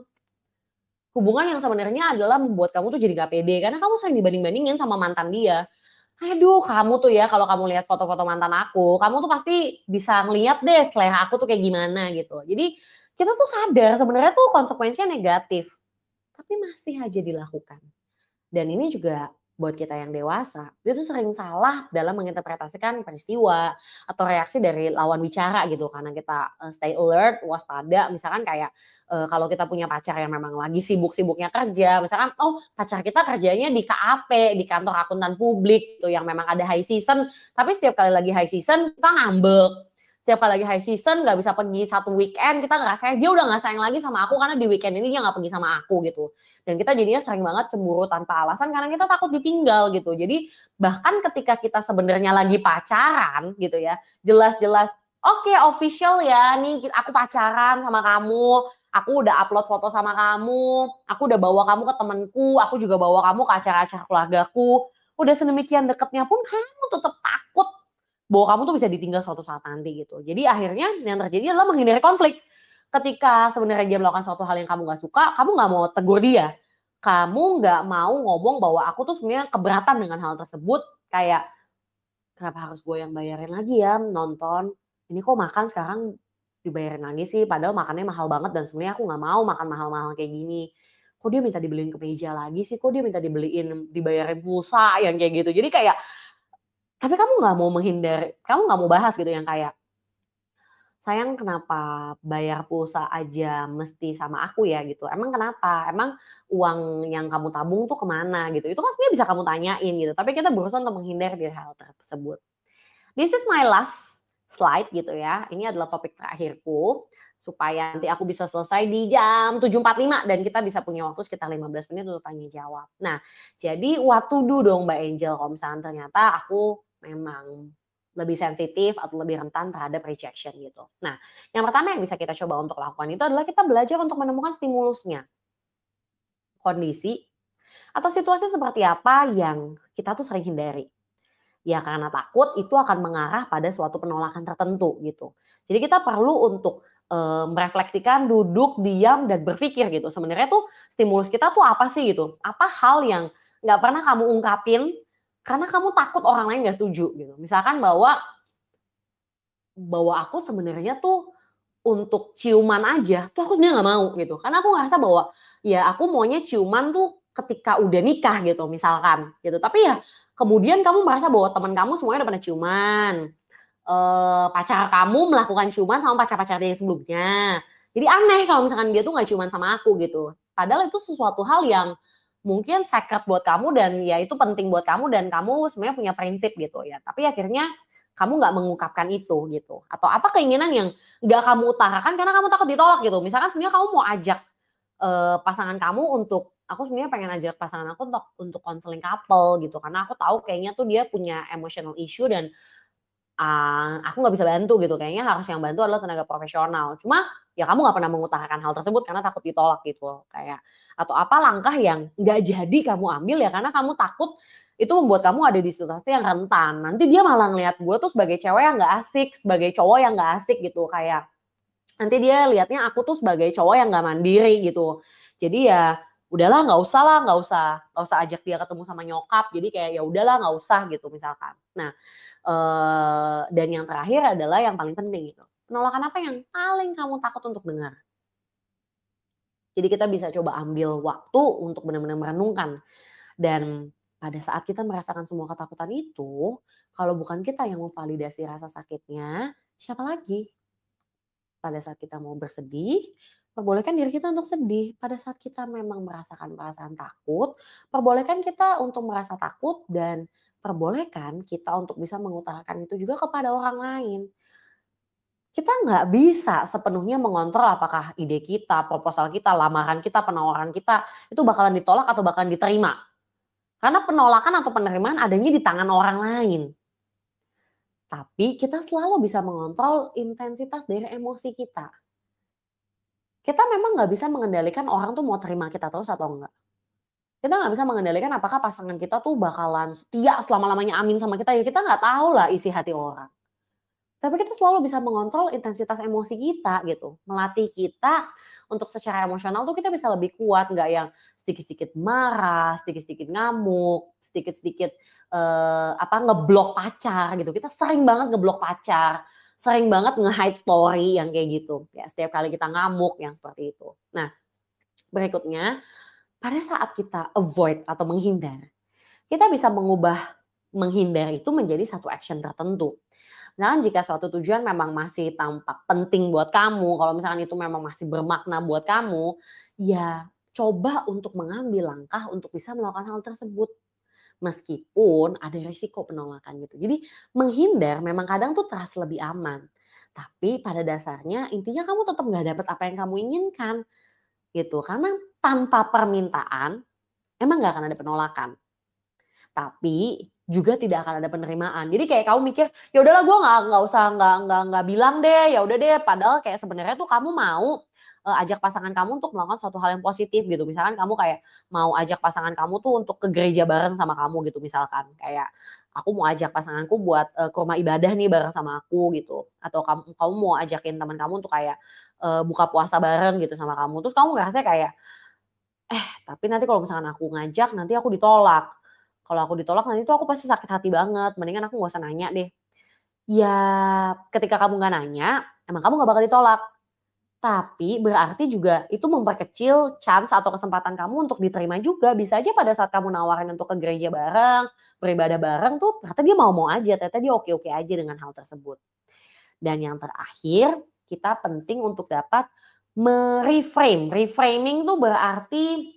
Hubungan yang sebenarnya adalah membuat kamu tuh jadi nggak pede karena kamu sering dibanding-bandingin sama mantan dia. Aduh, kamu tuh ya kalau kamu lihat foto-foto mantan aku, kamu tuh pasti bisa ngeliat deh selera aku tuh kayak gimana gitu. Jadi kita tuh sadar sebenarnya tuh konsekuensinya negatif, tapi masih aja dilakukan. Dan ini juga buat kita yang dewasa, itu sering salah dalam menginterpretasikan peristiwa atau reaksi dari lawan bicara gitu. Karena kita stay alert, waspada, misalkan kayak kalau kita punya pacar yang memang lagi sibuk-sibuknya kerja, misalkan oh pacar kita kerjanya di KAP, di kantor akuntan publik tuh yang memang ada high season, tapi setiap kali lagi high season kita ngambek. Setiap kali lagi high season nggak bisa pergi satu weekend, kita ngerasa dia udah nggak sayang lagi sama aku karena di weekend ini dia nggak pergi sama aku gitu. Dan kita jadinya sering banget cemburu tanpa alasan karena kita takut ditinggal gitu. Jadi bahkan ketika kita sebenarnya lagi pacaran gitu ya, jelas-jelas oke, official ya nih aku pacaran sama kamu, aku udah upload foto sama kamu, aku udah bawa kamu ke temenku, aku juga bawa kamu ke acara-acara keluargaku. Udah sedemikian deketnya pun kamu tetap takut bahwa kamu tuh bisa ditinggal suatu saat nanti gitu. Jadi akhirnya yang terjadi adalah menghindari konflik. Ketika sebenarnya dia melakukan suatu hal yang kamu gak suka, kamu gak mau tegur dia. Kamu gak mau ngomong bahwa aku tuh sebenarnya keberatan dengan hal tersebut. Kayak, kenapa harus gue yang bayarin lagi ya nonton? Ini kok makan sekarang dibayarin lagi sih, padahal makannya mahal banget dan sebenarnya aku gak mau makan mahal-mahal kayak gini. Kok dia minta dibeliin kemeja lagi sih? Kok dia minta dibayarin pulsa yang kayak gitu? Jadi kayak, tapi kamu gak mau menghindar, kamu gak mau bahas gitu yang kayak, sayang kenapa bayar pulsa aja mesti sama aku ya gitu, emang kenapa? Emang uang yang kamu tabung tuh kemana gitu, itu kan sebenarnya bisa kamu tanyain gitu, tapi kita berusaha untuk menghindar dari hal tersebut. This is my last slide gitu ya, ini adalah topik terakhirku, supaya nanti aku bisa selesai di jam 7.45 dan kita bisa punya waktu sekitar 15 menit untuk tanya jawab. Nah, jadi what to do dong Mbak Angel kalau misalnya ternyata aku memang lebih sensitif atau lebih rentan terhadap rejection gitu. Nah, yang pertama yang bisa kita coba untuk lakukan itu adalah kita belajar untuk menemukan stimulusnya. Kondisi atau situasi seperti apa yang kita tuh sering hindari. Ya karena takut itu akan mengarah pada suatu penolakan tertentu gitu. Jadi kita perlu untuk merefleksikan, duduk, diam, dan berpikir gitu. Sebenarnya tuh stimulus kita tuh apa sih gitu. Apa hal yang nggak pernah kamu ungkapin karena kamu takut orang lain nggak setuju gitu. Misalkan bahwa aku sebenarnya tuh untuk ciuman aja tuh aku sebenarnya nggak mau gitu. Karena aku ngerasa bahwa ya aku maunya ciuman tuh ketika udah nikah gitu misalkan gitu. Tapi ya kemudian kamu merasa bahwa teman kamu semuanya udah pernah ciuman. Pacar kamu melakukan ciuman sama pacar-pacar dia sebelumnya. Jadi aneh kalau misalkan dia tuh nggak ciuman sama aku gitu. Padahal itu sesuatu hal yang mungkin sacred buat kamu dan ya itu penting buat kamu dan kamu sebenarnya punya prinsip gitu ya. Tapi akhirnya kamu nggak mengungkapkan itu gitu. Atau apa keinginan yang nggak kamu utarakan karena kamu takut ditolak gitu. Misalkan sebenarnya kamu mau ajak pasangan kamu untuk aku sebenarnya pengen ajak pasangan aku untuk konseling couple gitu, karena aku tahu kayaknya tuh dia punya emotional issue dan aku nggak bisa bantu gitu, kayaknya harus yang bantu adalah tenaga profesional. Cuma, ya kamu nggak pernah mengutarakan hal tersebut karena takut ditolak gitu, kayak atau apa langkah yang nggak jadi kamu ambil ya karena kamu takut itu membuat kamu ada di situasi yang rentan. Nanti dia malah ngelihat gue tuh sebagai cewek yang nggak asik, sebagai cowok yang nggak asik gitu, kayak nanti dia lihatnya aku tuh sebagai cowok yang nggak mandiri gitu. Jadi ya udahlah nggak usah lah, nggak usah ajak dia ketemu sama nyokap. Jadi kayak ya udahlah nggak usah gitu misalkan. Nah, dan yang terakhir adalah yang paling penting gitu. Penolakan apa yang paling kamu takut untuk dengar? Jadi kita bisa coba ambil waktu untuk benar-benar merenungkan. Dan pada saat kita merasakan semua ketakutan itu, kalau bukan kita yang memvalidasi rasa sakitnya, siapa lagi? Pada saat kita mau bersedih, perbolehkan diri kita untuk sedih. Pada saat kita memang merasakan perasaan takut, perbolehkan kita untuk merasa takut dan perbolehkan kita untuk bisa mengutarakan itu juga kepada orang lain. Kita nggak bisa sepenuhnya mengontrol apakah ide kita, proposal kita, lamaran kita, penawaran kita itu bakalan ditolak atau bakalan diterima. Karena penolakan atau penerimaan adanya di tangan orang lain. Tapi kita selalu bisa mengontrol intensitas dari emosi kita. Kita memang nggak bisa mengendalikan orang tuh mau terima kita terus atau enggak. Kita nggak bisa mengendalikan apakah pasangan kita tuh bakalan setia selama-lamanya amin sama kita, ya kita nggak tahu lah isi hati orang. Tapi kita selalu bisa mengontrol intensitas emosi kita gitu. Melatih kita untuk secara emosional tuh kita bisa lebih kuat, nggak yang sedikit-sedikit marah, sedikit-sedikit ngamuk, sedikit-sedikit ngeblok pacar gitu. Kita sering banget ngeblok pacar, sering banget nge-hide story yang kayak gitu. Ya, setiap kali kita ngamuk yang seperti itu. Nah, berikutnya pada saat kita avoid atau menghindar, kita bisa mengubah menghindar itu menjadi satu action tertentu. Misalkan jika suatu tujuan memang masih tampak penting buat kamu, kalau misalkan itu memang masih bermakna buat kamu, ya coba untuk mengambil langkah untuk bisa melakukan hal tersebut. Meskipun ada risiko penolakan gitu. Jadi menghindar memang kadang tuh terasa lebih aman. Tapi pada dasarnya intinya kamu tetap nggak dapat apa yang kamu inginkan gitu. Karena tanpa permintaan emang nggak akan ada penolakan. Tapi juga tidak akan ada penerimaan. Jadi kayak kamu mikir, ya udahlah gue nggak usah nggak bilang deh, ya udah deh. Padahal kayak sebenarnya tuh kamu mau ajak pasangan kamu untuk melakukan suatu hal yang positif gitu. Misalkan kamu kayak mau ajak pasangan kamu tuh untuk ke gereja bareng sama kamu gitu misalkan. Kayak aku mau ajak pasanganku buat ke rumah ibadah nih bareng sama aku gitu. Atau kamu mau ajakin teman kamu untuk kayak buka puasa bareng gitu sama kamu. Terus kamu ngerasa kayak tapi nanti kalau misalkan aku ngajak nanti aku ditolak. Kalau aku ditolak nanti tuh aku pasti sakit hati banget, mendingan aku nggak usah nanya deh. Ya ketika kamu nggak nanya, emang kamu nggak bakal ditolak. Tapi berarti juga itu memperkecil chance atau kesempatan kamu untuk diterima juga. Bisa aja pada saat kamu nawarin untuk ke gereja bareng, beribadah bareng tuh ternyata dia mau-mau aja, ternyata dia oke-oke aja dengan hal tersebut. Dan yang terakhir, kita penting untuk dapat reframing. Reframing tuh berarti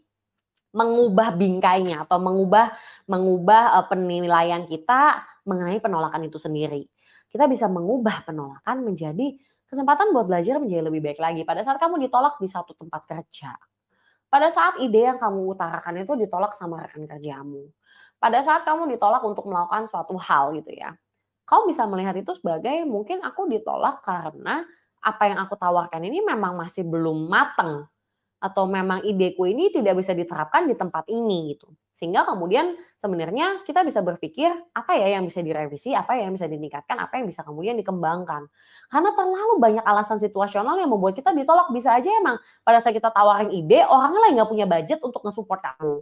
mengubah bingkainya atau mengubah penilaian kita mengenai penolakan itu sendiri. Kita bisa mengubah penolakan menjadi kesempatan buat belajar menjadi lebih baik lagi. Pada saat kamu ditolak di satu tempat kerja, pada saat ide yang kamu utarakan itu ditolak sama rekan kerjamu, pada saat kamu ditolak untuk melakukan suatu hal gitu ya, kamu bisa melihat itu sebagai mungkin aku ditolak karena apa yang aku tawarkan ini memang masih belum matang. Atau memang ideku ini tidak bisa diterapkan di tempat ini gitu. Sehingga kemudian sebenarnya kita bisa berpikir apa ya yang bisa direvisi, apa ya yang bisa ditingkatkan, apa yang bisa kemudian dikembangkan. Karena terlalu banyak alasan situasional yang membuat kita ditolak. Bisa aja emang pada saat kita tawarin ide, orangnya lagi nggak punya budget untuk nge-support kamu.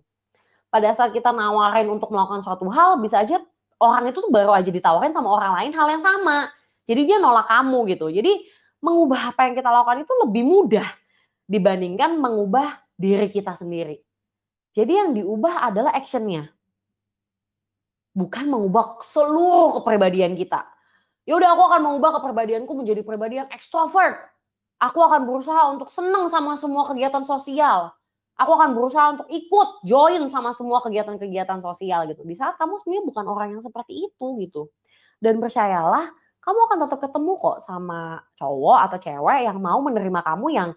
Pada saat kita nawarin untuk melakukan suatu hal, bisa aja orang itu tuh baru aja ditawarin sama orang lain hal yang sama. Jadi dia nolak kamu gitu. Jadi mengubah apa yang kita lakukan itu lebih mudah dibandingkan mengubah diri kita sendiri. Jadi yang diubah adalah action-nya. Bukan mengubah seluruh kepribadian kita. Ya udah aku akan mengubah kepribadianku menjadi pribadi yang ekstrovert. Aku akan berusaha untuk senang sama semua kegiatan sosial. Aku akan berusaha untuk ikut, join sama semua kegiatan-kegiatan sosial gitu. Di saat kamu sebenarnya bukan orang yang seperti itu gitu. Dan percayalah, kamu akan tetap ketemu kok sama cowok atau cewek yang mau menerima kamu yang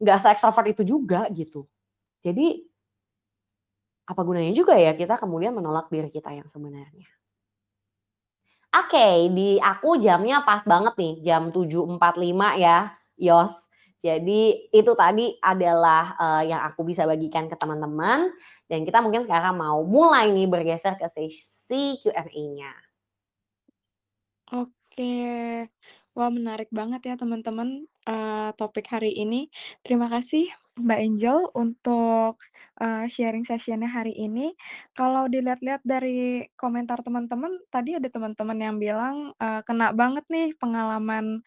nggak se-ekstrovert itu juga gitu. Jadi apa gunanya juga ya kita kemudian menolak diri kita yang sebenarnya. Oke, di aku jamnya pas banget nih, jam 7.45 ya, Yos. Jadi itu tadi adalah, yang aku bisa bagikan ke teman-teman dan kita mungkin sekarang mau mulai nih bergeser ke sesi Q&A-nya. Oke. Wah, menarik banget ya teman-teman, topik hari ini. Terima kasih Mbak Angel untuk, sharing session-nya hari ini. Kalau dilihat-lihat dari komentar teman-teman, tadi ada teman-teman yang bilang, kena banget nih pengalaman,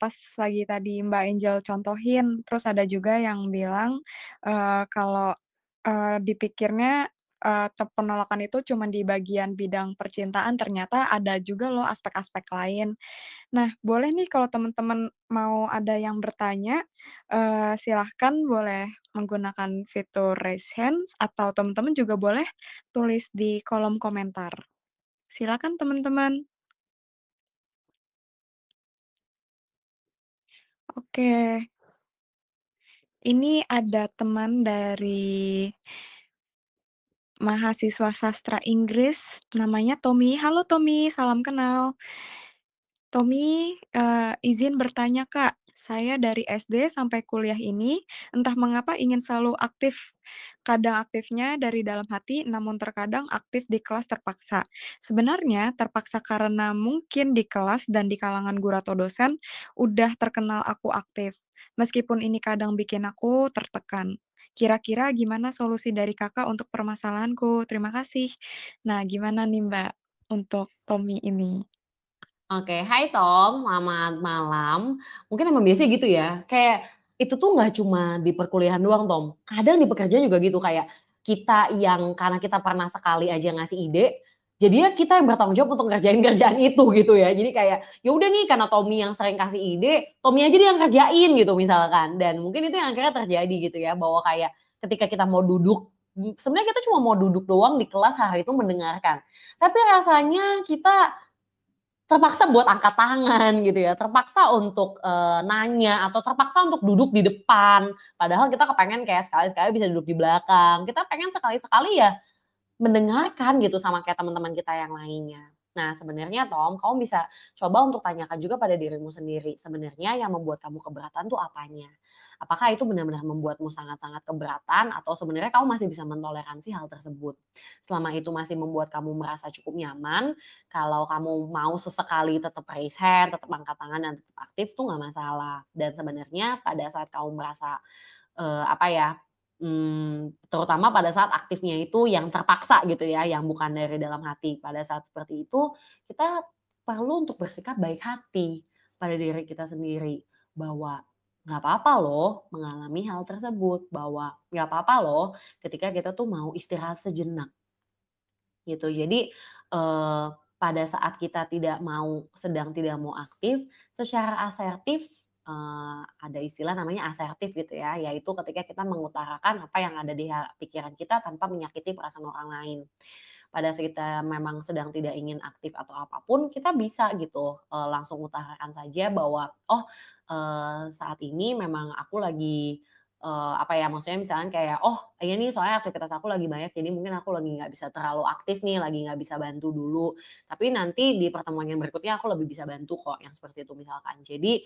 pas lagi tadi Mbak Angel contohin. Terus ada juga yang bilang, kalau, dipikirnya penolakan itu cuma di bagian bidang percintaan, ternyata ada juga loh aspek-aspek lain. Nah, boleh nih kalau teman-teman mau ada yang bertanya, silahkan boleh menggunakan fitur raise hands atau teman-teman juga boleh tulis di kolom komentar. Silakan teman-teman. Oke, ini ada teman dari mahasiswa sastra Inggris, namanya Tommy. Halo Tommy, salam kenal. Tommy, izin bertanya Kak, saya dari SD sampai kuliah ini, entah mengapa ingin selalu aktif. Kadang aktifnya dari dalam hati, namun terkadang aktif di kelas terpaksa. Sebenarnya terpaksa karena mungkin di kelas dan di kalangan guru atau dosen, udah terkenal aku aktif. Meskipun ini kadang bikin aku tertekan. Kira-kira gimana solusi dari Kakak untuk permasalahanku? Terima kasih. Nah, gimana nih Mbak, untuk Tommy ini? Oke, hai Tom, selamat malam. Mungkin emang biasanya gitu ya, kayak itu tuh nggak cuma di perkuliahan doang Tom, kadang di pekerjaan juga gitu, kayak kita yang karena kita pernah sekali aja ngasih ide, jadinya kita yang bertanggung jawab untuk ngerjain kerjaan itu gitu ya. Jadi kayak, ya udah nih karena Tommy yang sering kasih ide, Tommy aja dia yang kerjain gitu misalkan. Dan mungkin itu yang akhirnya terjadi gitu ya, bahwa kayak ketika kita mau duduk, sebenarnya kita cuma mau duduk doang di kelas hari itu mendengarkan. Tapi rasanya kita terpaksa buat angkat tangan gitu ya, terpaksa untuk, nanya atau terpaksa untuk duduk di depan, padahal kita kepengen kayak sekali-sekali bisa duduk di belakang, kita pengen sekali-sekali ya mendengarkan gitu sama kayak teman-teman kita yang lainnya. Nah sebenarnya Tom, kamu bisa coba untuk tanyakan juga pada dirimu sendiri, sebenarnya yang membuat kamu keberatan tuh apanya? Apakah itu benar-benar membuatmu sangat-sangat keberatan atau sebenarnya kamu masih bisa mentoleransi hal tersebut? Selama itu masih membuat kamu merasa cukup nyaman, kalau kamu mau sesekali tetap raise hand, tetap angkat tangan dan tetap aktif tuh nggak masalah. Dan sebenarnya pada saat kamu merasa, apa ya, terutama pada saat aktifnya itu yang terpaksa gitu ya, yang bukan dari dalam hati. Pada saat seperti itu, kita perlu untuk bersikap baik hati pada diri kita sendiri, bahwa nggak apa-apa loh mengalami hal tersebut, bahwa nggak apa-apa loh ketika kita tuh mau istirahat sejenak, gitu. Jadi, pada saat kita sedang tidak mau aktif, secara asertif, ada istilah namanya asertif gitu ya, yaitu ketika kita mengutarakan apa yang ada di pikiran kita tanpa menyakiti perasaan orang lain. Pada saat kita memang sedang tidak ingin aktif atau apapun, kita bisa gitu, langsung utarakan saja bahwa, "Oh, saat ini memang aku lagi," apa ya, maksudnya misalnya kayak, "Oh, iya nih soalnya aktivitas aku lagi banyak, jadi mungkin aku lagi nggak bisa terlalu aktif nih, lagi nggak bisa bantu dulu. Tapi nanti di pertemuan yang berikutnya aku lebih bisa bantu kok," yang seperti itu misalkan. Jadi,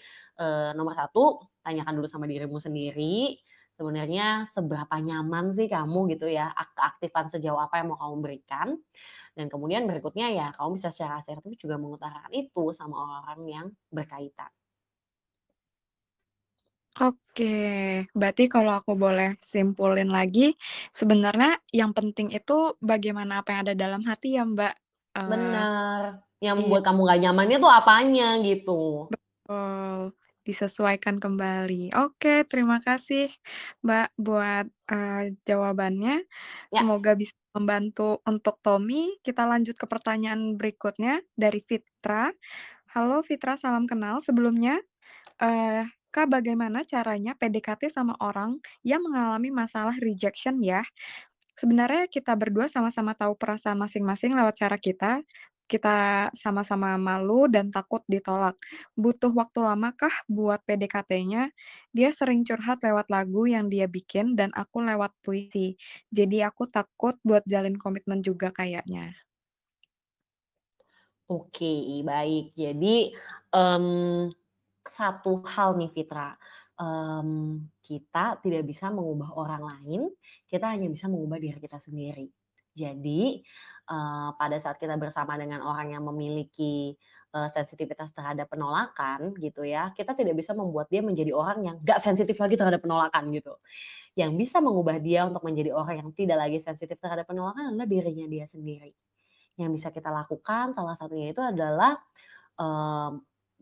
nomor satu, tanyakan dulu sama dirimu sendiri, sebenarnya seberapa nyaman sih kamu gitu ya, keaktifan sejauh apa yang mau kamu berikan, dan kemudian berikutnya ya kamu bisa secara asertif juga mengutarakan itu sama orang yang berkaitan. Oke, berarti kalau aku boleh simpulin lagi, sebenarnya yang penting itu bagaimana apa yang ada dalam hati ya, Mbak? Eee, Bener, yang iya, membuat kamu gak nyamannya tuh apanya gitu. betul, disesuaikan kembali. Oke, terima kasih, Mbak, buat, jawabannya. Ya, Semoga bisa membantu untuk Tommy. Kita lanjut ke pertanyaan berikutnya dari Fitra. Halo Fitra, salam kenal sebelumnya. Kak, bagaimana caranya PDKT sama orang yang mengalami masalah rejection ya? Sebenarnya kita berdua sama-sama tahu perasaan masing-masing lewat cara kita, kita sama-sama malu dan takut ditolak. Butuh waktu lamakah buat PDKT-nya? Dia sering curhat lewat lagu yang dia bikin dan aku lewat puisi. Jadi aku takut buat jalin komitmen juga kayaknya. Oke, baik. Jadi, mmm, satu hal nih Fitra, kita tidak bisa mengubah orang lain, kita hanya bisa mengubah diri kita sendiri. Jadi, pada saat kita bersama dengan orang yang memiliki, sensitivitas terhadap penolakan gitu ya, kita tidak bisa membuat dia menjadi orang yang nggak sensitif lagi terhadap penolakan gitu. Yang bisa mengubah dia untuk menjadi orang yang tidak lagi sensitif terhadap penolakan adalah dirinya dia sendiri. Yang bisa kita lakukan salah satunya itu adalah, eee,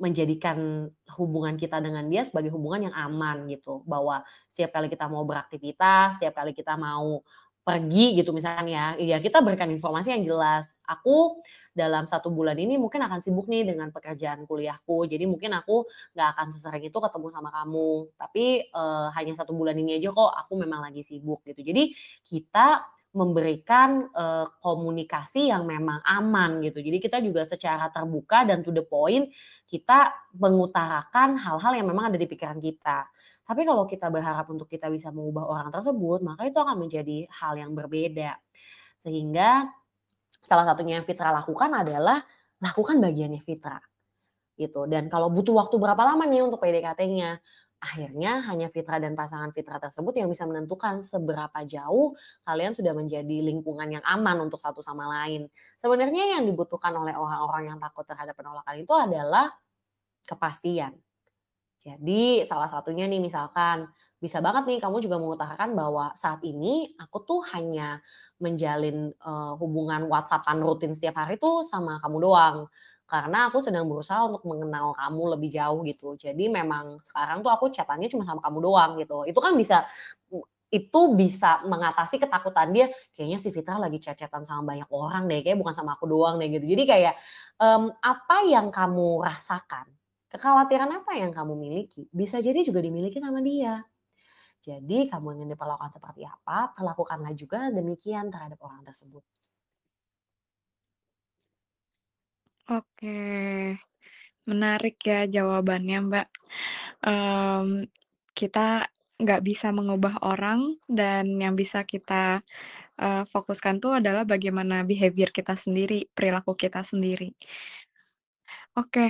menjadikan hubungan kita dengan dia sebagai hubungan yang aman gitu. Bahwa setiap kali kita mau beraktivitas, setiap kali kita mau pergi gitu misalkan ya kita berikan informasi yang jelas, "Aku dalam 1 bulan ini mungkin akan sibuk nih dengan pekerjaan kuliahku, jadi mungkin aku nggak akan sesering itu ketemu sama kamu. Tapi, hanya 1 bulan ini aja kok aku memang lagi sibuk," gitu. Jadi kita memberikan, komunikasi yang memang aman gitu. Jadi kita juga secara terbuka dan to the point, kita mengutarakan hal-hal yang memang ada di pikiran kita. Tapi kalau kita berharap untuk kita bisa mengubah orang tersebut, maka itu akan menjadi hal yang berbeda. Sehingga salah satunya yang Fitra lakukan adalah lakukan bagiannya Fitra. Gitu. Dan kalau butuh waktu berapa lama nih untuk PDKT-nya, akhirnya hanya Fitra dan pasangan Fitra tersebut yang bisa menentukan seberapa jauh kalian sudah menjadi lingkungan yang aman untuk satu sama lain. Sebenarnya yang dibutuhkan oleh orang-orang yang takut terhadap penolakan itu adalah kepastian. Jadi salah satunya nih misalkan, bisa banget nih kamu juga mengutarakan bahwa saat ini aku tuh hanya menjalin, hubungan WhatsApp-an rutin setiap hari tuh sama kamu doang. Karena aku sedang berusaha untuk mengenal kamu lebih jauh gitu. Jadi memang sekarang tuh aku chat-annya cuma sama kamu doang gitu. Itu bisa mengatasi ketakutan dia, "Kayaknya si Fitra lagi chat-chat-an sama banyak orang deh, kayaknya bukan sama aku doang deh," gitu. Jadi kayak, apa yang kamu rasakan, kekhawatiran apa yang kamu miliki, bisa jadi juga dimiliki sama dia. Jadi kamu ingin diperlakukan seperti apa, perlakukanlah juga demikian terhadap orang tersebut. Oke, menarik ya jawabannya, Mbak. Mmm, kita nggak bisa mengubah orang dan yang bisa kita, fokuskan tuh adalah bagaimana behavior kita sendiri, perilaku kita sendiri. Oke,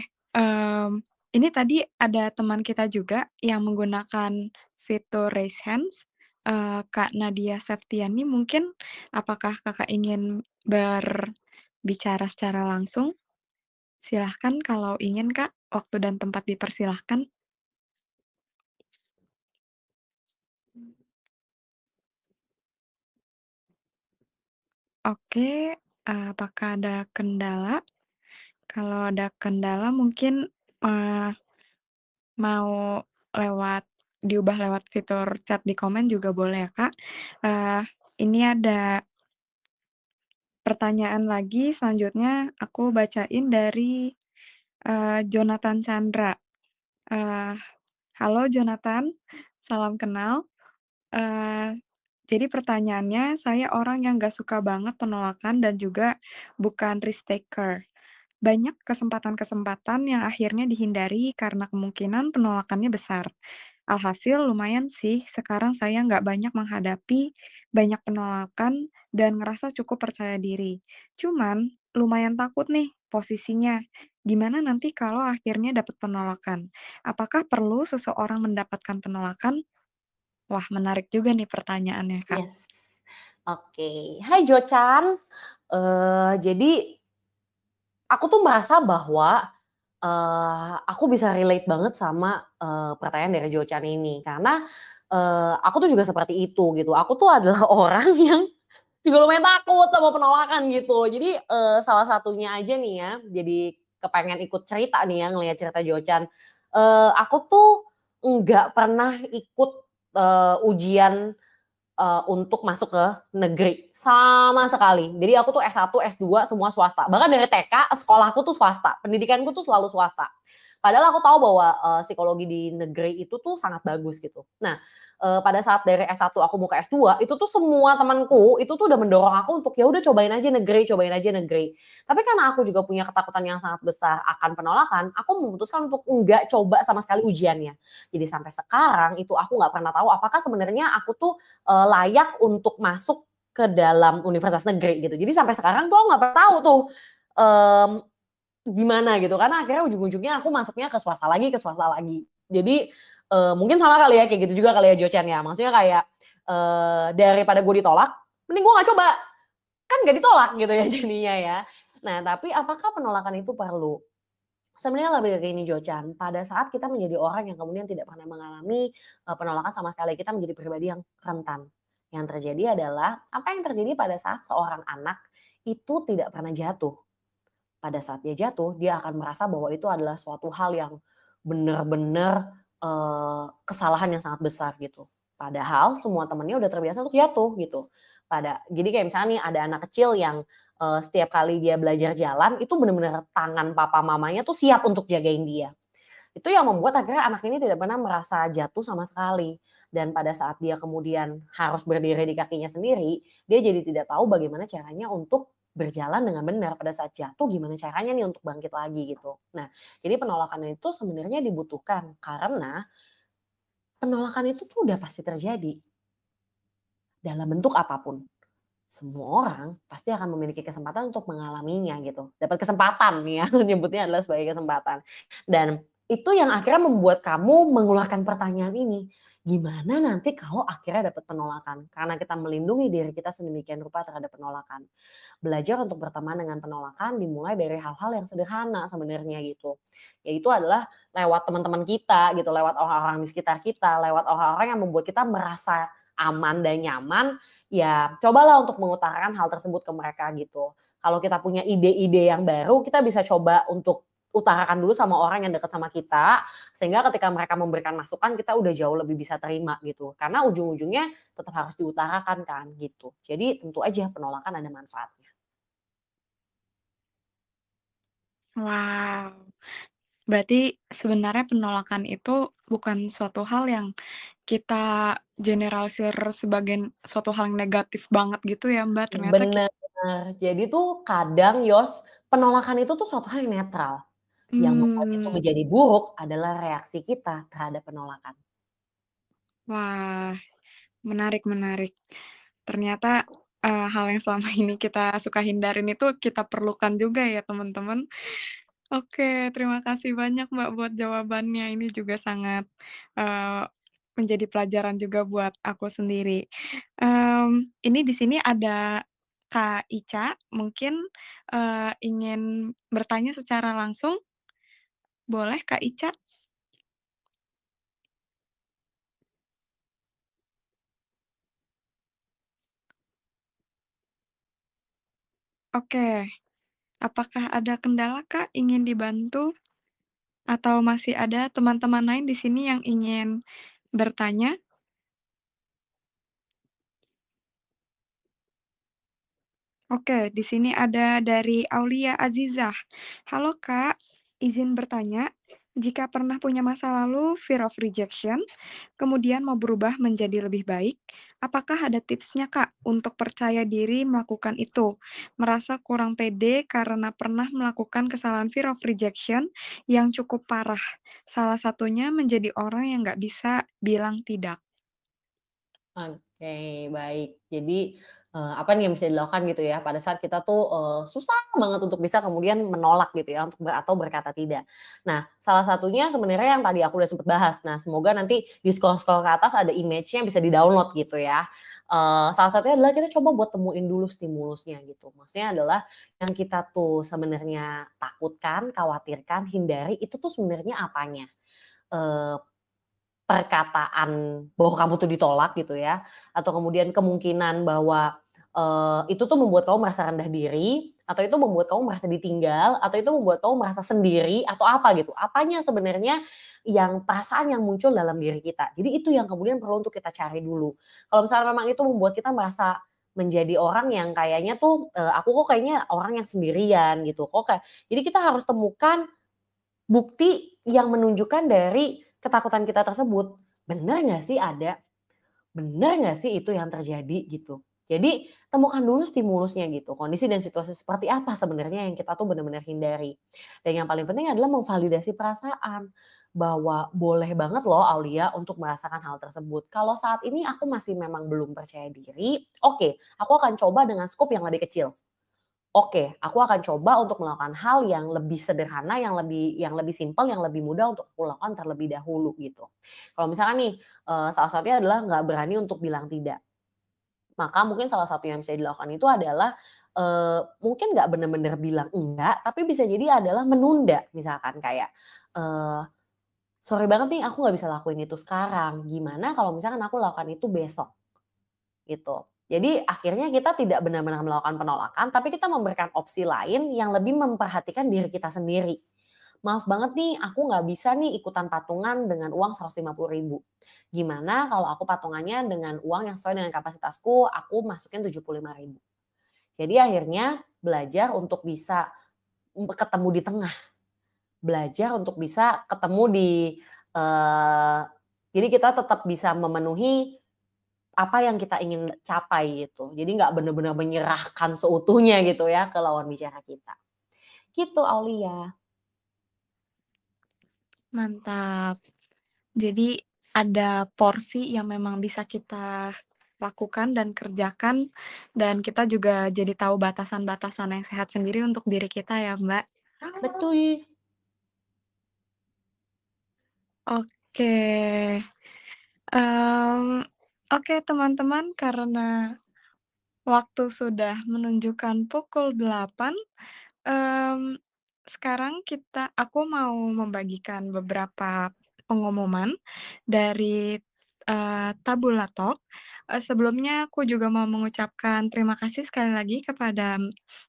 ini tadi ada teman kita juga yang menggunakan fitur raise hands, Kak Nadia Septiani mungkin apakah Kakak ingin berbicara secara langsung? Silahkan kalau ingin Kak, waktu dan tempat dipersilahkan. Oke, apakah ada kendala? Kalau ada kendala mungkin, eee, mau lewat diubah lewat fitur chat di komen juga boleh ya, Kak. Eee, ini ada pertanyaan lagi selanjutnya aku bacain dari, Jonathan Chandra. Eee, "Halo Jonathan, salam kenal." Eee, jadi pertanyaannya, saya orang yang nggak suka banget penolakan dan juga bukan risk taker. Banyak kesempatan-kesempatan yang akhirnya dihindari karena kemungkinan penolakannya besar. Alhasil lumayan sih, sekarang saya nggak banyak menghadapi banyak penolakan dan ngerasa cukup percaya diri. Cuman, lumayan takut nih posisinya. Gimana nanti kalau akhirnya dapat penolakan? Apakah perlu seseorang mendapatkan penolakan? Wah, menarik juga nih pertanyaannya, Kak. Yes. Oke. Hai Jocan, jadi aku tuh merasa bahwa, aku bisa relate banget sama, pertanyaan dari Jocan ini. Karena, aku tuh juga seperti itu gitu. Aku tuh adalah orang yang juga lumayan takut sama penolakan gitu. Jadi, salah satunya aja nih ya, jadi kepengen ikut cerita nih ya, ngelihat cerita Jocan. Aku tuh nggak pernah ikut, ujian untuk masuk ke negeri, sama sekali. Jadi aku tuh S1, S2 semua swasta. Bahkan dari TK sekolahku tuh swasta, pendidikanku tuh selalu swasta. Padahal aku tahu bahwa psikologi di negeri itu tuh sangat bagus gitu. Nah, pada saat dari S1 aku mau ke S2, itu tuh semua temanku itu tuh udah mendorong aku untuk, "Ya udah cobain aja negeri, cobain aja negeri." Tapi karena aku juga punya ketakutan yang sangat besar akan penolakan, aku memutuskan untuk enggak coba sama sekali ujiannya. Jadi sampai sekarang itu aku nggak pernah tahu apakah sebenarnya aku tuh, layak untuk masuk ke dalam universitas negeri gitu. Jadi sampai sekarang tuh aku nggak pernah tahu tuh, mmm, gimana gitu, karena akhirnya ujung-ujungnya aku masuknya ke swasta lagi ke swasta lagi. Jadi, mungkin sama kali ya, kayak gitu juga kali ya Jochen ya, maksudnya kayak, daripada gue ditolak, mending gue nggak coba, kan nggak ditolak gitu ya jadinya ya. Nah, tapi apakah penolakan itu perlu? Sebenarnya lebih ke gini Jochen, pada saat kita menjadi orang yang kemudian tidak pernah mengalami, penolakan sama sekali, kita menjadi pribadi yang rentan. Yang terjadi adalah, apa yang terjadi pada saat seorang anak itu tidak pernah jatuh. Pada saat dia jatuh, dia akan merasa bahwa itu adalah suatu hal yang benar-benar, kesalahan yang sangat besar gitu. Padahal semua temennya udah terbiasa untuk jatuh gitu. Jadi kayak misalnya nih ada anak kecil yang, setiap kali dia belajar jalan itu benar-benar tangan papa mamanya tuh siap untuk jagain dia. Itu yang membuat akhirnya anak ini tidak pernah merasa jatuh sama sekali. Dan pada saat dia kemudian harus berdiri di kakinya sendiri, dia jadi tidak tahu bagaimana caranya untuk berjalan dengan benar. Pada saat jatuh gimana caranya nih untuk bangkit lagi gitu. Nah, jadi penolakan itu sebenarnya dibutuhkan karena penolakan itu tuh udah pasti terjadi dalam bentuk apapun. Semua orang pasti akan memiliki kesempatan untuk mengalaminya gitu. Dapat kesempatan nih ya, nyebutnya adalah sebagai kesempatan. Dan itu yang akhirnya membuat kamu mengeluarkan pertanyaan ini, gimana nanti kalau akhirnya dapat penolakan? Karena kita melindungi diri kita sedemikian rupa terhadap penolakan. Belajar untuk berteman dengan penolakan dimulai dari hal-hal yang sederhana sebenarnya gitu. Yaitu adalah lewat teman-teman kita gitu, lewat orang-orang di sekitar kita, lewat orang-orang yang membuat kita merasa aman dan nyaman, ya cobalah untuk mengutarakan hal tersebut ke mereka gitu. Kalau kita punya ide-ide yang baru, kita bisa coba untuk utarakan dulu sama orang yang dekat sama kita, sehingga ketika mereka memberikan masukan, kita udah jauh lebih bisa terima gitu. Karena ujung-ujungnya tetap harus diutarakan kan gitu. Jadi tentu aja penolakan ada manfaatnya. Wow, berarti sebenarnya penolakan itu bukan suatu hal yang kita generalisir sebagai suatu hal yang negatif banget gitu ya, Mbak, ternyata Bener. Jadi tuh kadang Yos, penolakan itu tuh suatu hal yang netral. Yang membuat itu mmm, menjadi buruk adalah reaksi kita terhadap penolakan. wah, menarik menarik. Ternyata, hal yang selama ini kita suka hindarin itu kita perlukan juga ya, teman-teman. Oke, terima kasih banyak, Mbak, buat jawabannya. Ini juga sangat, eee, menjadi pelajaran juga buat aku sendiri. Ini di sini ada Kak Ica, mungkin, ingin bertanya secara langsung, boleh Kak Ica? Oke, apakah ada kendala, Kak, ingin dibantu? Atau masih ada teman-teman lain di sini yang ingin bertanya? Oke, di sini ada dari Aulia Azizah. Halo Kak, izin bertanya, jika pernah punya masa lalu fear of rejection, kemudian mau berubah menjadi lebih baik, apakah ada tipsnya Kak untuk percaya diri melakukan itu? Merasa kurang pede karena pernah melakukan kesalahan fear of rejection yang cukup parah. Salah satunya menjadi orang yang nggak bisa bilang tidak. Oke, baik. Jadi, apa nih yang bisa dilakukan gitu ya, pada saat kita tuh, susah banget untuk bisa kemudian menolak gitu ya, untuk atau berkata tidak. Nah, salah satunya sebenarnya yang tadi aku udah sempet bahas. Nah, semoga nanti di scroll-scroll ke atas ada image-nya yang bisa di-download gitu ya. Salah satunya adalah kita coba buat temuin dulu stimulusnya gitu. Maksudnya adalah yang kita tuh sebenarnya takutkan, khawatirkan, hindari, itu tuh sebenarnya apanya. Eee Perkataan bahwa kamu tuh ditolak gitu ya, atau kemudian kemungkinan bahwa, itu tuh membuat kamu merasa rendah diri, atau itu membuat kamu merasa ditinggal, atau itu membuat kamu merasa sendiri, atau apa gitu. Apanya sebenarnya yang perasaan yang muncul dalam diri kita. Jadi itu yang kemudian perlu untuk kita cari dulu. Kalau misalnya memang itu membuat kita merasa menjadi orang yang kayaknya tuh, aku kok kayaknya orang yang sendirian gitu, jadi kita harus temukan bukti yang menunjukkan dari ketakutan kita tersebut. Bener nggak sih ada? Bener nggak sih itu yang terjadi gitu? Jadi temukan dulu stimulusnya gitu, kondisi dan situasi seperti apa sebenarnya yang kita tuh benar-benar hindari. Dan yang paling penting adalah memvalidasi perasaan, bahwa boleh banget loh Aulia untuk merasakan hal tersebut. Kalau saat ini aku masih memang belum percaya diri, oke, aku akan coba dengan skop yang lebih kecil. Oke, aku akan coba untuk melakukan hal yang lebih sederhana, yang lebih simpel, yang lebih mudah untuk aku lakukan terlebih dahulu gitu. Kalau misalkan nih, salah satunya adalah nggak berani untuk bilang tidak. Maka mungkin salah satu yang bisa dilakukan itu adalah, mungkin nggak bener-bener bilang enggak, tapi bisa jadi adalah menunda. Misalkan kayak, eee, "Sorry banget nih aku nggak bisa lakuin itu sekarang, gimana kalau misalkan aku lakukan itu besok?" Gitu. Jadi akhirnya kita tidak benar-benar melakukan penolakan, tapi kita memberikan opsi lain yang lebih memperhatikan diri kita sendiri. "Maaf banget nih, aku nggak bisa nih ikutan patungan dengan uang 150.000. Gimana kalau aku patungannya dengan uang yang sesuai dengan kapasitasku, aku masukin 75.000." Jadi akhirnya belajar untuk bisa ketemu di tengah, belajar untuk bisa ketemu di eee, jadi kita tetap bisa memenuhi apa yang kita ingin capai gitu. Jadi nggak bener-bener menyerahkan seutuhnya gitu ya ke lawan bicara kita. Gitu Aulia. Mantap. Jadi ada porsi yang memang bisa kita lakukan dan kerjakan, dan kita juga jadi tahu batasan-batasan yang sehat sendiri untuk diri kita ya, Mbak. Betul. Oke, mmm, oke teman-teman, karena waktu sudah menunjukkan pukul 8. Mmm, Sekarang aku mau membagikan beberapa pengumuman dari, Tabula Talk. Sebelumnya aku juga mau mengucapkan terima kasih sekali lagi kepada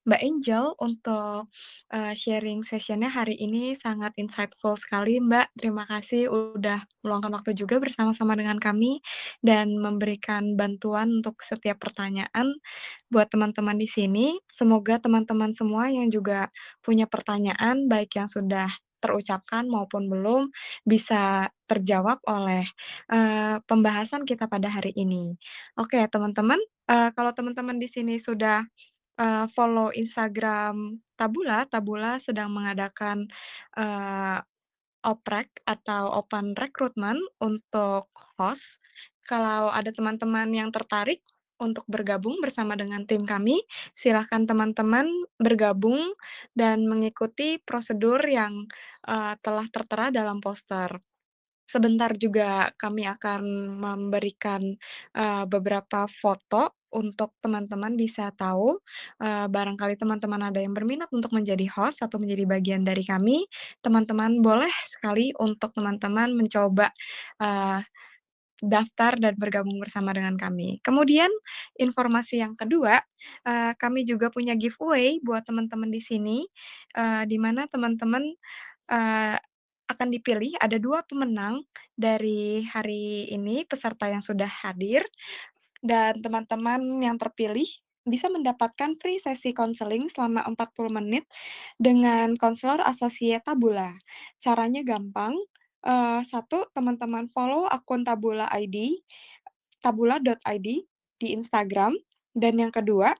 Mbak Angel untuk, sharing session-nya hari ini sangat insightful sekali, Mbak. Terima kasih udah meluangkan waktu juga bersama-sama dengan kami dan memberikan bantuan untuk setiap pertanyaan buat teman-teman di sini. Semoga teman-teman semua yang juga punya pertanyaan, baik yang sudah terucapkan maupun belum, bisa terjawab oleh, pembahasan kita pada hari ini. Oke teman-teman, kalau teman-teman di sini sudah, follow Instagram Tabula, Tabula sedang mengadakan, eee, oprek atau open recruitment untuk host. Kalau ada teman-teman yang tertarik untuk bergabung bersama dengan tim kami, silahkan teman-teman bergabung dan mengikuti prosedur yang, telah tertera dalam poster. Sebentar juga kami akan memberikan, beberapa foto untuk teman-teman bisa tahu, barangkali teman-teman ada yang berminat untuk menjadi host atau menjadi bagian dari kami, teman-teman boleh sekali untuk teman-teman mencoba, eee, daftar dan bergabung bersama dengan kami. Kemudian informasi yang kedua, kami juga punya giveaway buat teman-teman di sini, di mana teman-teman, eee, akan dipilih ada 2 pemenang dari hari ini, peserta yang sudah hadir, dan teman-teman yang terpilih bisa mendapatkan free sesi konseling selama 40 menit dengan konselor asosiat Tabula. Caranya gampang, 1 teman-teman follow akun Tabula ID, tabula.id di Instagram, dan yang kedua,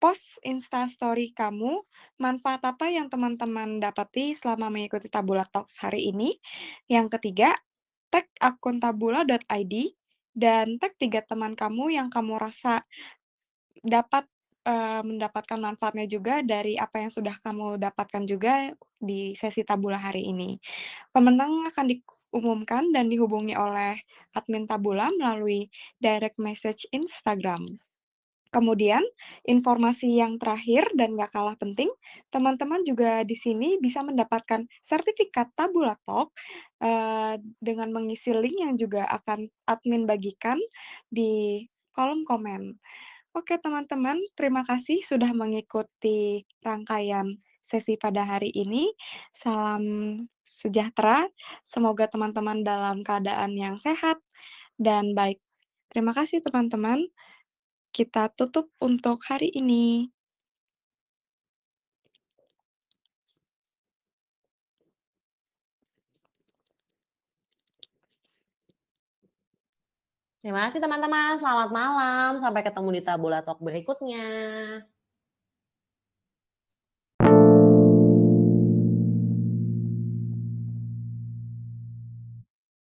post Instastory kamu, manfaat apa yang teman-teman dapati selama mengikuti Tabula Talks hari ini. Yang ketiga, tag akun tabula.id dan tag 3 teman kamu yang kamu rasa dapat, mendapatkan manfaatnya juga dari apa yang sudah kamu dapatkan juga di sesi Tabula hari ini. Pemenang akan diumumkan dan dihubungi oleh admin Tabula melalui direct message Instagram. Kemudian, informasi yang terakhir dan gak kalah penting, teman-teman juga di sini bisa mendapatkan sertifikat Tabula Talk, dengan mengisi link yang juga akan admin bagikan di kolom komen. Oke teman-teman, terima kasih sudah mengikuti rangkaian sesi pada hari ini. Salam sejahtera, semoga teman-teman dalam keadaan yang sehat dan baik. Terima kasih teman-teman. Kita tutup untuk hari ini. Terima kasih teman-teman, selamat malam, sampai ketemu di Tabula Talk berikutnya.